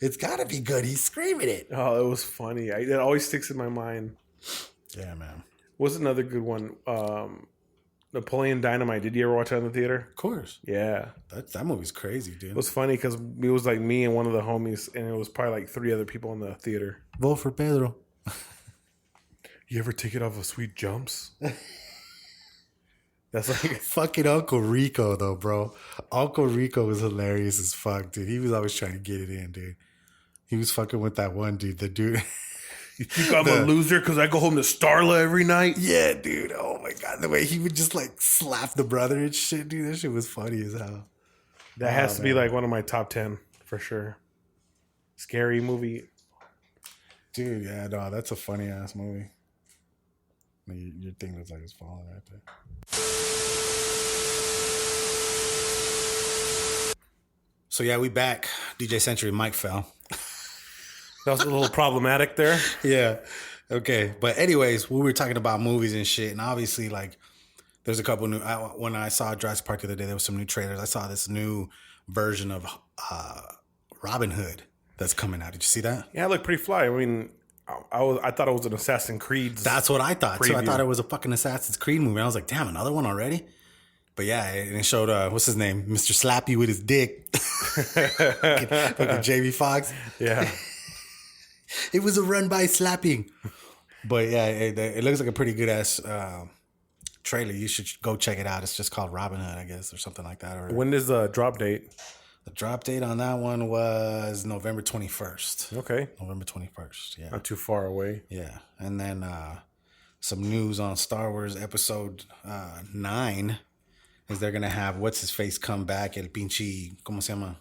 Speaker 2: It's got to be good. He's screaming it.
Speaker 3: Oh, it was funny. It always sticks in my mind.
Speaker 2: Yeah, man.
Speaker 3: What's another good one? Napoleon Dynamite. Did you ever watch that in the theater?
Speaker 2: Of course.
Speaker 3: Yeah.
Speaker 2: That movie's crazy, dude.
Speaker 3: It was funny because it was like me and one of the homies, and it was probably like 3 other people in the theater.
Speaker 2: Vote for Pedro.
Speaker 3: You ever take it off of Sweet Jumps? That's like
Speaker 2: Fucking Uncle Rico, though, bro. Uncle Rico was hilarious as fuck, dude. He was always trying to get it in, dude. He was fucking with that one dude. The dude.
Speaker 3: you think I'm a loser because I go home to Starla every night?
Speaker 2: Yeah, dude. Oh my god, the way he would just like slap the brother and shit, dude. That shit was funny as hell.
Speaker 3: That has to be like one of my top 10 for sure. Scary movie.
Speaker 2: Dude, yeah, no, that's a funny ass movie. Your thing looks like it's falling right there. So yeah, we back. DJ Century mic fell.
Speaker 3: That was a little problematic there.
Speaker 2: Yeah. Okay. But anyways, we were talking about movies and shit, and obviously, like, there's a couple new. When I saw Jurassic Park the other day, there was some new trailers. I saw this new version of Robin Hood that's coming out. Did you see that?
Speaker 3: Yeah, it looked pretty fly. I mean, I thought it was an Assassin's Creed.
Speaker 2: That's what I thought too. I
Speaker 3: Preview.
Speaker 2: thought it was a fucking Assassin's Creed movie. And I was like, damn, another one already? But yeah, and it showed what's his name, Mr. Slappy with his dick, fucking Jamie Foxx.
Speaker 3: Yeah.
Speaker 2: It was a run by slapping. But yeah, it looks like a pretty good ass trailer. You should go check it out. It's just called Robin Hood, I guess, or something like that. Or
Speaker 3: When is the drop date?
Speaker 2: the drop date on that one was November 21st.
Speaker 3: Okay.
Speaker 2: November 21st. Yeah.
Speaker 3: Not too far away.
Speaker 2: Yeah. And then some news on Star Wars Episode 9 is they're going to have what's-his-face come back, el pinche, ¿cómo se llama?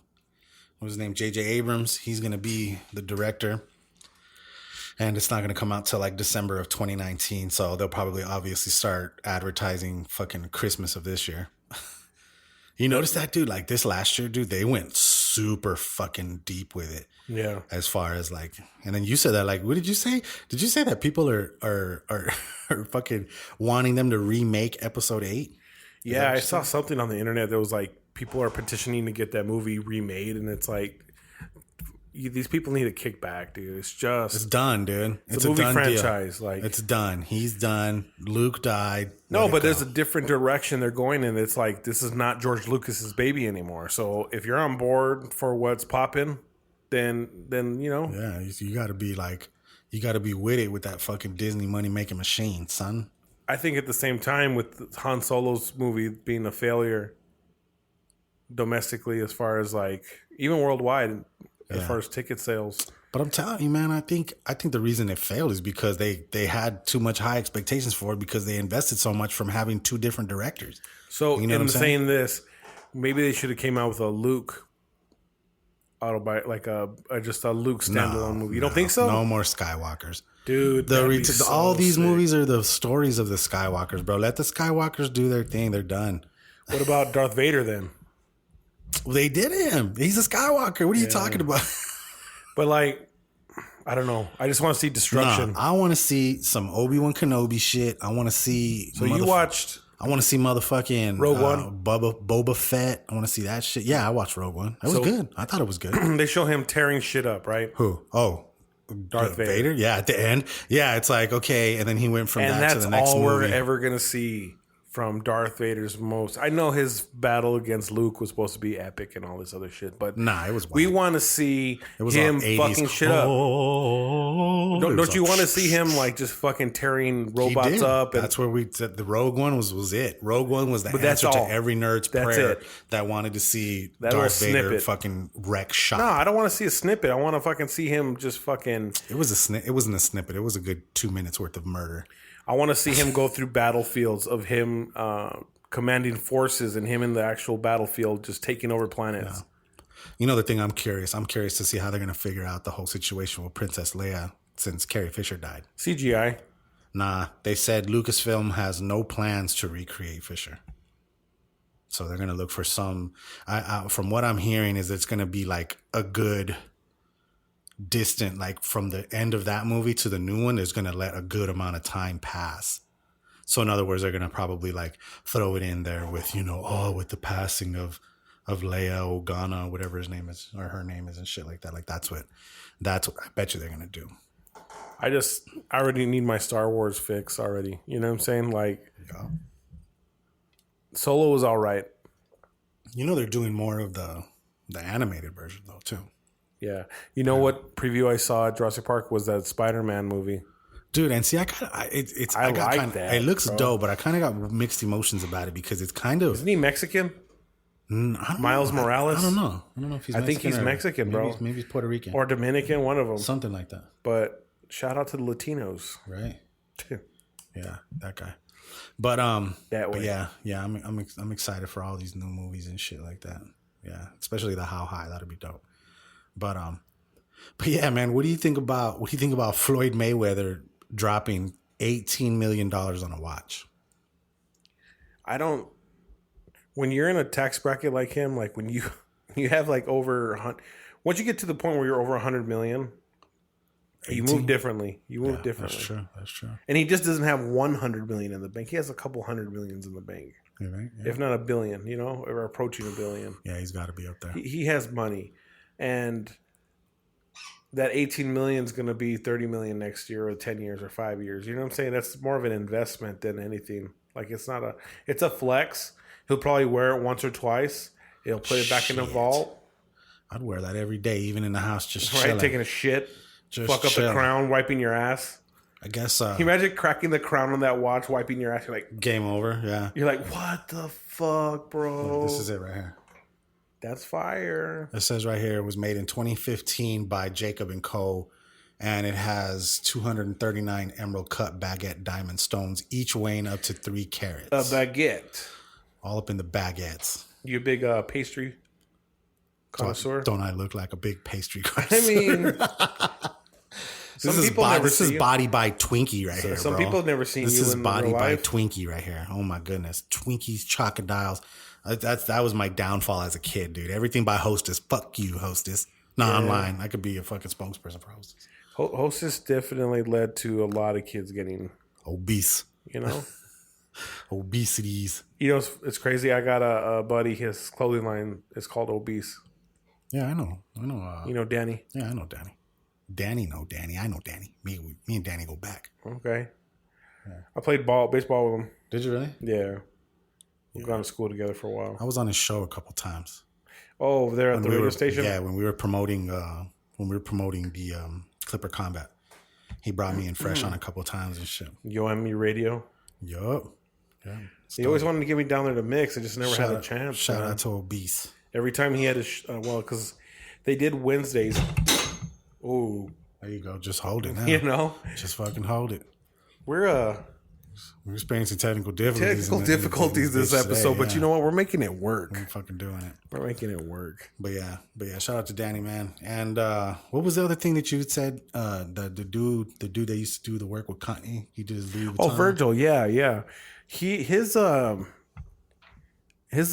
Speaker 2: What's his name? J.J. Abrams. He's going to be the director. And it's not going to come out till like December of 2019. So they'll probably obviously start advertising fucking Christmas of this year. You notice that, dude? Like this last year, dude, they went super fucking deep with it.
Speaker 3: Yeah.
Speaker 2: As far as like, and then you said that, like, what did you say? Did you say that people are fucking wanting them to remake Episode 8?
Speaker 3: Yeah, I saw something on the internet that was like people are petitioning to get that movie remade, and it's like these people need to kick back, dude. It's
Speaker 2: done, dude.
Speaker 3: It's a movie
Speaker 2: done
Speaker 3: franchise.
Speaker 2: deal.
Speaker 3: Like
Speaker 2: it's done. He's done. Luke died.
Speaker 3: no, but there's a different direction they're going in. It's like this is not George Lucas's baby anymore. So if you're on board for what's popping, then you know.
Speaker 2: Yeah, you got to be like, you got to be with it with that fucking Disney money making machine, son.
Speaker 3: I think at the same time with Han Solo's movie being a failure domestically, as far as like even worldwide, as far as ticket sales.
Speaker 2: But I'm telling you, man, I think the reason it failed is because they had too much high expectations for it because they invested so much from having 2 different directors.
Speaker 3: So
Speaker 2: you know
Speaker 3: in saying this, maybe they should have came out with a Luke autobiography, like just a Luke standalone movie. You don't think so?
Speaker 2: No more Skywalkers.
Speaker 3: Dude,
Speaker 2: all these movies are the stories of the Skywalkers, bro. Let the Skywalkers do their thing. They're done.
Speaker 3: What about Darth Vader then?
Speaker 2: Well, they did him. He's a Skywalker. What are you talking about?
Speaker 3: But like, I don't know. I just want to see destruction.
Speaker 2: Nah, I want to see some Obi-Wan Kenobi shit. I want to see.
Speaker 3: So you watched?
Speaker 2: I want to see motherfucking
Speaker 3: Rogue One,
Speaker 2: Boba Fett. I want to see that shit. Yeah, I watched Rogue One. It was good. I thought it was good.
Speaker 3: They show him tearing shit up, right?
Speaker 2: Who? Oh,
Speaker 3: Darth Vader.
Speaker 2: Yeah, at the end. Yeah, it's like okay, and then he went from that to the next
Speaker 3: all
Speaker 2: movie.
Speaker 3: we're ever gonna see from Darth Vader's most. I know his battle against Luke was supposed to be epic and all this other shit, but
Speaker 2: Nah, it was.
Speaker 3: We want to see
Speaker 2: was
Speaker 3: him
Speaker 2: all 80s.
Speaker 3: fucking shit up. Don't you want to see him just fucking tearing robots up? And
Speaker 2: that's where we said the Rogue One was it. Rogue One was the answer to every nerd's prayer that wanted to see Darth Vader fucking wreck shop.
Speaker 3: No, I don't want to see a snippet. I want to fucking see him just fucking.
Speaker 2: It wasn't a snippet. It was a good 2 minutes worth of murder.
Speaker 3: I want to see him go through battlefields of him commanding forces and him in the actual battlefield just taking over planets.
Speaker 2: Yeah. The thing I'm curious to see how they're going to figure out the whole situation with Princess Leia since Carrie Fisher died.
Speaker 3: CGI.
Speaker 2: Nah, they said Lucasfilm has no plans to recreate Fisher. So they're going to look for some, from what I'm hearing is it's going to be like a good distant, like from the end of that movie to the new one, there's going to let a good amount of time pass. So in other words, they're going to probably like throw it in there with, with the passing of Leia Organa, whatever his name is, or her name is and shit like that. Like that's what I bet you they're going to do.
Speaker 3: I already need my Star Wars fix already. You know what I'm saying? Like, Solo was all right.
Speaker 2: They're doing more of the animated version though too.
Speaker 3: Yeah. What preview I saw at Jurassic Park was that Spider-Man movie.
Speaker 2: Dude, and see, it looks dope, but I kind of got mixed emotions about it because it's kind of...
Speaker 3: Isn't he Mexican? Miles Morales?
Speaker 2: I don't know if he's Mexican.
Speaker 3: I think he's Mexican, bro.
Speaker 2: Maybe he's Puerto Rican.
Speaker 3: Or Dominican, one of them.
Speaker 2: Something like that.
Speaker 3: But shout out to the Latinos.
Speaker 2: Right. Yeah, that guy. But
Speaker 3: that way.
Speaker 2: But yeah, I'm excited for all these new movies and shit like that. Yeah, especially the How High. That'll be dope. But yeah, man, what do you think about Floyd Mayweather dropping $18 million on a watch?
Speaker 3: When you're in a tax bracket like him, like when you have like once you get to the point where you're over 100 million, 18? You move differently.
Speaker 2: That's true.
Speaker 3: And he just doesn't have 100 million in the bank. He has a couple $100 million in the bank.
Speaker 2: Right, yeah.
Speaker 3: If not $1 billion, or approaching $1 billion.
Speaker 2: Yeah, he's got to be up there.
Speaker 3: He has money. And that 18 million is going to be 30 million next year or 10 years or 5 years. You know what I'm saying? That's more of an investment than anything. Like it's a flex. He'll probably wear it once or twice. He'll put it back in the vault.
Speaker 2: I'd wear that every day, even in the house, just chilling.
Speaker 3: Taking a shit. Just fuck chilling. Up the crown, wiping your ass.
Speaker 2: I guess.
Speaker 3: Can you imagine cracking the crown on that watch, wiping your ass? You're like,
Speaker 2: game over. Yeah.
Speaker 3: You're like, what the fuck, bro?
Speaker 2: This is it right here.
Speaker 3: That's fire.
Speaker 2: It says right here it was made in 2015 by Jacob & Co. And it has 239 emerald cut baguette diamond stones, each weighing up to 3 carats.
Speaker 3: A baguette.
Speaker 2: All up in the baguettes.
Speaker 3: You a big pastry connoisseur?
Speaker 2: Don't I look like a big pastry connoisseur?
Speaker 3: I mean...
Speaker 2: This is body by Twinkie right here,
Speaker 3: Some people have never seen
Speaker 2: this
Speaker 3: you
Speaker 2: is
Speaker 3: in
Speaker 2: body
Speaker 3: real
Speaker 2: by
Speaker 3: life.
Speaker 2: Twinkie right here. Oh my goodness. Twinkies, Chocodiles. That was my downfall as a kid, dude. Everything by Hostess. Fuck you, Hostess. Online. I could be a fucking spokesperson for Hostess.
Speaker 3: Hostess definitely led to a lot of kids getting
Speaker 2: obese. Obesities.
Speaker 3: It's crazy. I got a buddy. His clothing line is called Obese.
Speaker 2: Yeah, I know.
Speaker 3: Danny.
Speaker 2: Yeah, I know Danny. Danny. I know Danny. Me and Danny go back.
Speaker 3: Okay. Yeah. I played baseball with him.
Speaker 2: Did you really?
Speaker 3: Yeah. We've gone to school together for a while.
Speaker 2: I was on his show a couple times.
Speaker 3: Oh, there at the radio station?
Speaker 2: Yeah, when we were promoting the Clipper Combat. He brought me in fresh on a couple times and shit.
Speaker 3: YoME Radio?
Speaker 2: Yup. Yeah.
Speaker 3: He always wanted to get me down there to mix. I just never had a chance.
Speaker 2: Shout out to Obese.
Speaker 3: Every time he had because they did Wednesdays. Oh,
Speaker 2: there you go. Just hold it now. Just fucking hold it.
Speaker 3: We're
Speaker 2: experiencing technical difficulties
Speaker 3: this episode, today, but you know what? We're making it work.
Speaker 2: We're fucking doing it.
Speaker 3: We're making it work.
Speaker 2: But yeah. Shout out to Danny, man. And what was the other thing that you said? The dude that used to do the work with Kanye. He did his Louis Vuitton.
Speaker 3: Oh, Virgil. Yeah. His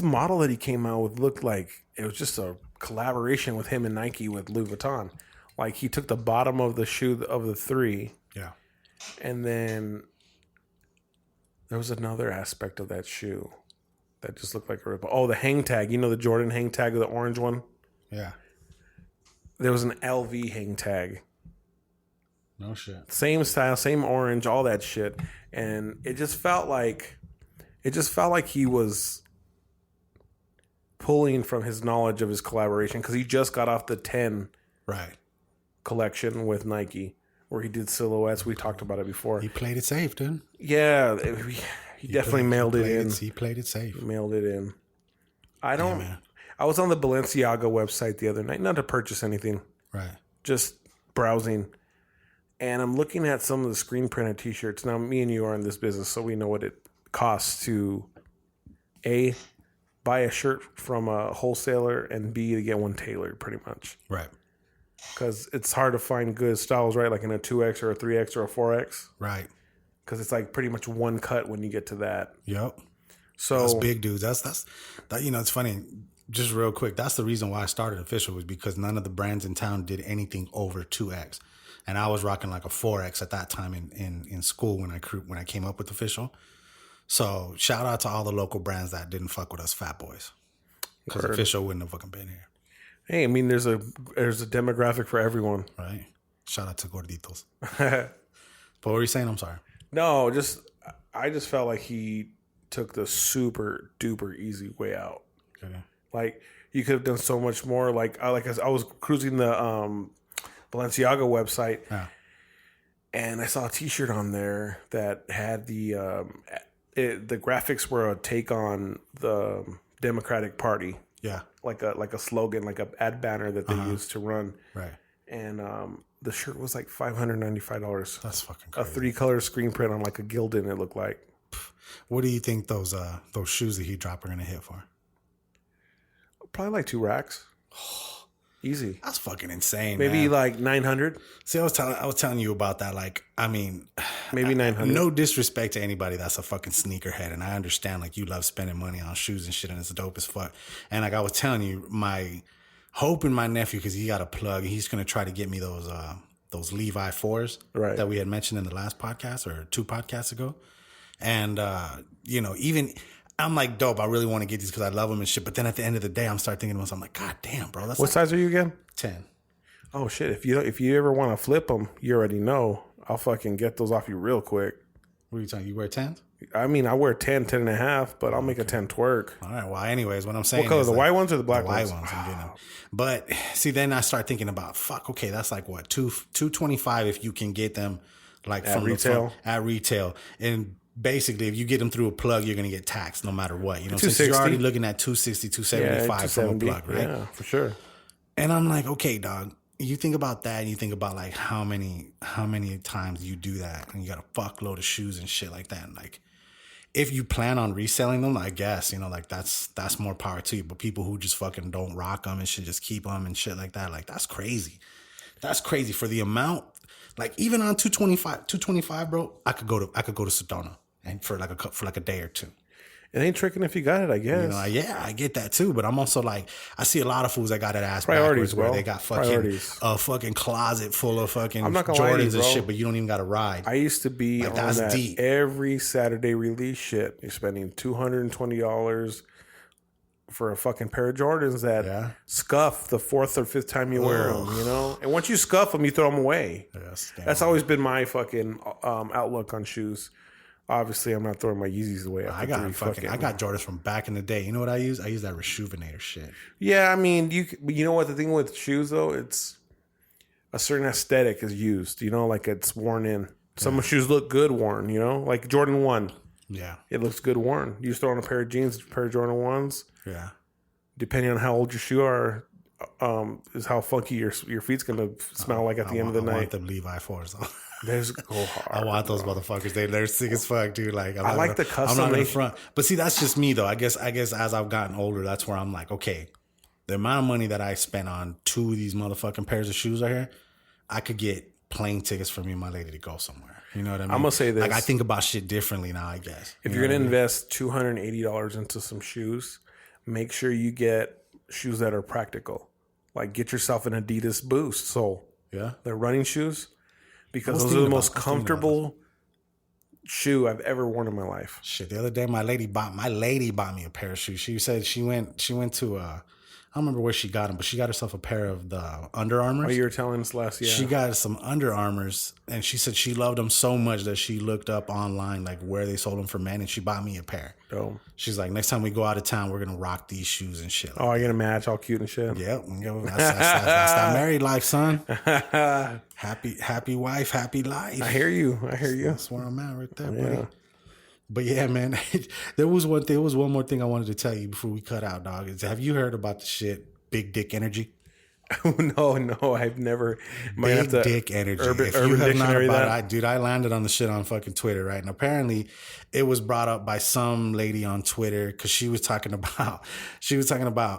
Speaker 3: model that he came out with looked like it was just a collaboration with him and Nike with Louis Vuitton. Like he took the bottom of the shoe of the 3.
Speaker 2: Yeah.
Speaker 3: And then there was another aspect of that shoe that just looked like a rip. Oh, the hang tag. The Jordan hang tag, the orange one?
Speaker 2: Yeah.
Speaker 3: There was an LV hang tag.
Speaker 2: No shit.
Speaker 3: Same style, same orange, all that shit. And it just felt like it just felt like he was pulling from his knowledge of his collaboration because he just got off the 10
Speaker 2: Right.
Speaker 3: collection with Nike where he did silhouettes. We talked about it before.
Speaker 2: He played it safe, dude.
Speaker 3: Yeah, he definitely mailed it in.
Speaker 2: He played it safe.
Speaker 3: He mailed it in. I don't.
Speaker 2: Yeah, man.
Speaker 3: I was on the Balenciaga website the other night, not to purchase anything,
Speaker 2: Right.
Speaker 3: just browsing. And I'm looking at some of the screen printed t-shirts. Now, me and you are in this business, so we know what it costs to A, buy a shirt from a wholesaler, and B, to get one tailored, pretty much.
Speaker 2: Right.
Speaker 3: Because it's hard to find good styles, right? Like in a 2X or a 3X or a 4X.
Speaker 2: Right.
Speaker 3: Because it's like pretty much one cut when you get to that.
Speaker 2: Yep.
Speaker 3: So
Speaker 2: That's big dudes. That's that. You know, it's funny. Just real quick, that's the reason why I started Official, was because none of the brands in town did anything over 2X, and I was rocking like a 4X at that time in school when I came up with Official. So shout out to all the local brands that didn't fuck with us fat boys, because Official wouldn't have fucking been here.
Speaker 3: Hey, I mean, there's a demographic for everyone,
Speaker 2: right? Shout out to Gorditos. But what were you saying? I'm sorry.
Speaker 3: No, I just felt like he took the super duper easy way out.
Speaker 2: Okay.
Speaker 3: Like you could have done so much more. Like I was cruising the Balenciaga website, and I saw a T-shirt on there that had the graphics were a take on the Democratic Party.
Speaker 2: Yeah,
Speaker 3: like a slogan, like a ad banner that they used to run.
Speaker 2: Right.
Speaker 3: And the shirt was like $595.
Speaker 2: That's fucking crazy.
Speaker 3: A 3-color screen print on like a Gildan. It looked like.
Speaker 2: What do you think those shoes that he dropped are gonna hit for?
Speaker 3: Probably like 2 racks. Easy.
Speaker 2: That's fucking insane.
Speaker 3: Maybe
Speaker 2: man.
Speaker 3: like 900.
Speaker 2: See, I was telling you about that. Like, I mean,
Speaker 3: maybe 900.
Speaker 2: No disrespect to anybody that's a fucking sneakerhead, and I understand like you love spending money on shoes and shit, and it's dope as fuck. And like I was telling you, my hope in my nephew, because he got a plug, he's gonna try to get me those Levi 4s that we had mentioned in the last podcast or 2 podcasts ago. And you know, even I'm like, dope, I really want to get these because I love them and shit. But then at the end of the day, I'm start thinking to myself, I'm like, God damn, bro. That's
Speaker 3: what size are you again?
Speaker 2: 10.
Speaker 3: Oh shit! If you ever want to flip them, you already know. I'll fucking get those off you real quick.
Speaker 2: What are you talking? You wear 10s?
Speaker 3: I mean, I wear 10 and a half, but I'll make a 10 twerk.
Speaker 2: All right. Well, anyways, what I'm saying.
Speaker 3: What color?
Speaker 2: Is
Speaker 3: the
Speaker 2: like,
Speaker 3: white ones or the black ones?
Speaker 2: The white ones. I'm getting them. But see, then I start thinking about fuck. Okay, that's like what $225 if you can get them like
Speaker 3: at
Speaker 2: from
Speaker 3: retail.
Speaker 2: At retail, and basically, if you get them through a plug, you're going to get taxed no matter what. You know, since you're already looking at $260, $275 from a plug, right?
Speaker 3: Yeah, for sure.
Speaker 2: And I'm like, okay, dog. You think about that, and you think about like how many times you do that, and you got a fuckload of shoes and shit like that. And like, if you plan on reselling them, I guess, you know, like that's more power to you. But people who just fucking don't rock them and should just keep them and shit like that, like that's crazy. That's crazy for the amount. Like even on 225, bro, I could go to Sedona and for like a day or two.
Speaker 3: It ain't tricking if you got it, I guess.
Speaker 2: You know, yeah, I get that too. But I'm also like, I see a lot of fools that got that ass
Speaker 3: priorities,
Speaker 2: backwards where they got fucking a fucking closet full of fucking Jordans and shit, but you don't even got to ride.
Speaker 3: I used to be like, on that deep. Every Saturday release shit. You're spending $220 for a fucking pair of Jordans that scuff the 4th or 5th time you wear them, you know? And once you scuff them, you throw them away. Yes, that's always been my fucking outlook on shoes. Obviously, I'm not throwing my Yeezys away.
Speaker 2: I got Jordans from back in the day. You know what I use? I use that Rejuvenator shit.
Speaker 3: Yeah, I mean, you know what the thing with shoes though, it's a certain aesthetic is used. You know, like it's worn in. Some shoes look good worn. You know, like Jordan 1. Yeah, it looks good worn. You just throw on a pair of jeans, a pair of Jordan 1s. Yeah, depending on how old your shoe are, is how funky your feet's gonna smell like at the end of the night.
Speaker 2: I want them Levi 4s though.
Speaker 3: There's go hard.
Speaker 2: I want those motherfuckers. They're sick as fuck, dude. Like
Speaker 3: I like the custom.
Speaker 2: I'm not in front, but see, that's just me though. I guess as I've gotten older, that's where I'm like, okay, the amount of money that I spent on 2 of these motherfucking pairs of shoes right here, I could get plane tickets for me and my lady to go somewhere. You know what I mean?
Speaker 3: I'm gonna say this.
Speaker 2: Like I think about shit differently now. I guess
Speaker 3: if you're gonna invest $280 into some shoes, make sure you get shoes that are practical. Like get yourself an Adidas Boost sole. Yeah, they're running shoes. Because those are the most comfortable shoe I've ever worn in my life.
Speaker 2: Shit, the other day my lady bought me a pair of shoes. She said she went to I don't remember where she got them, but she got herself a pair of the Under Armours.
Speaker 3: Oh, you were telling us last, yeah.
Speaker 2: She got some Under Armours, and she said she loved them so much that she looked up online like where they sold them for men, and she bought me a pair.
Speaker 3: Oh.
Speaker 2: She's like, next time we go out of town, we're gonna rock these shoes and shit.
Speaker 3: Oh, you're gonna match all cute and shit.
Speaker 2: Yep, that's that married life, son. Happy wife, happy life.
Speaker 3: I hear you.
Speaker 2: That's where I'm at right there, buddy. But yeah, man, there was one more thing I wanted to tell you before we cut out, dog. Have you heard about the shit Big Dick Energy?
Speaker 3: No, I've never.
Speaker 2: Big Dick Energy. If you have not about it, I landed on the shit on fucking Twitter, right? And apparently it was brought up by some lady on Twitter because she was talking about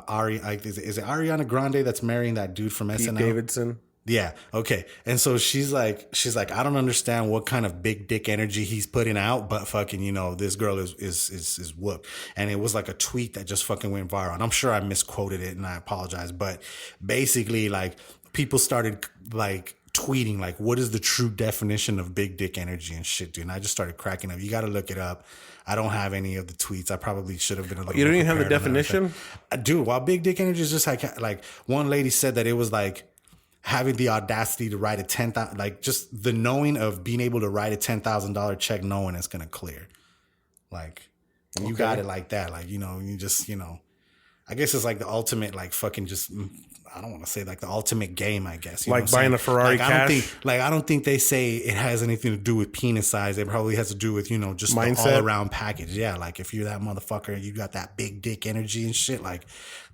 Speaker 2: Ari. Like, is it Ariana Grande that's marrying that dude from SNL? Davidson. Yeah. Okay. And so she's like, I don't understand what kind of big dick energy he's putting out, but fucking, this girl is whooped. And it was like a tweet that just fucking went viral. And I'm sure I misquoted it and I apologize. But basically, like, people started like tweeting, like, what is the true definition of big dick energy and shit, dude? And I just started cracking up. You got to look it up. I don't have any of the tweets. I probably should have been a little. You don't even have the definition? Dude, while big dick energy is just like one lady said that it was like, having the audacity to write a $10,000, like just the knowing of being able to write a $10,000 check knowing it's going to clear. Like, you got it like that. Like, you just, I guess it's like the ultimate, like fucking just, I don't want to say like the ultimate game, I guess. Like buying a Ferrari cash? I don't think they say it has anything to do with penis size. It probably has to do with, just mindset. The all around package. Yeah. Like if you're that motherfucker, you got that big dick energy and shit, like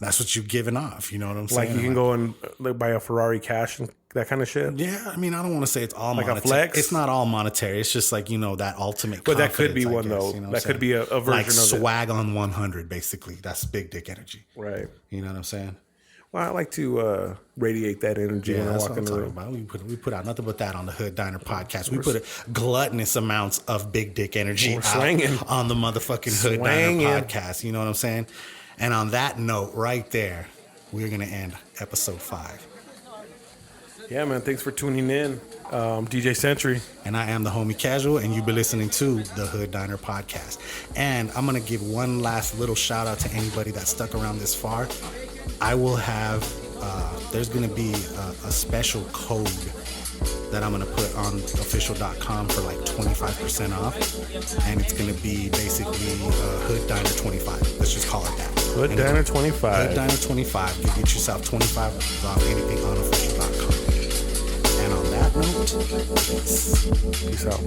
Speaker 2: that's what you're giving off. You know what I'm saying? Like you can go and buy a Ferrari cash and that kind of shit. Yeah. I mean, I don't want to say it's all like monetary. A flex. It's not all monetary. It's just like, that ultimate. But that could be one though. That could be a version like of swag on 100, basically. That's big dick energy. Right. You know what I'm saying? Well, I like to radiate that energy when I walk in the room. About. We put out nothing but that on the Hood Diner podcast. We put a gluttonous amounts of big dick energy out on the motherfucking Hood Diner podcast. You know what I'm saying? And on that note, right there, we're gonna end episode 5. Yeah, man. Thanks for tuning in, DJ Century, and I am the Homie Casual, and you've been listening to the Hood Diner podcast. And I'm gonna give one last little shout out to anybody that stuck around this far. I will have, there's going to be a special code that I'm going to put on official.com for like 25% off. And it's going to be basically Hood Diner 25. Let's just call it that. Hood Diner 25. Hood Diner 25. You get yourself 25 off anything on official.com. And on that note, peace out.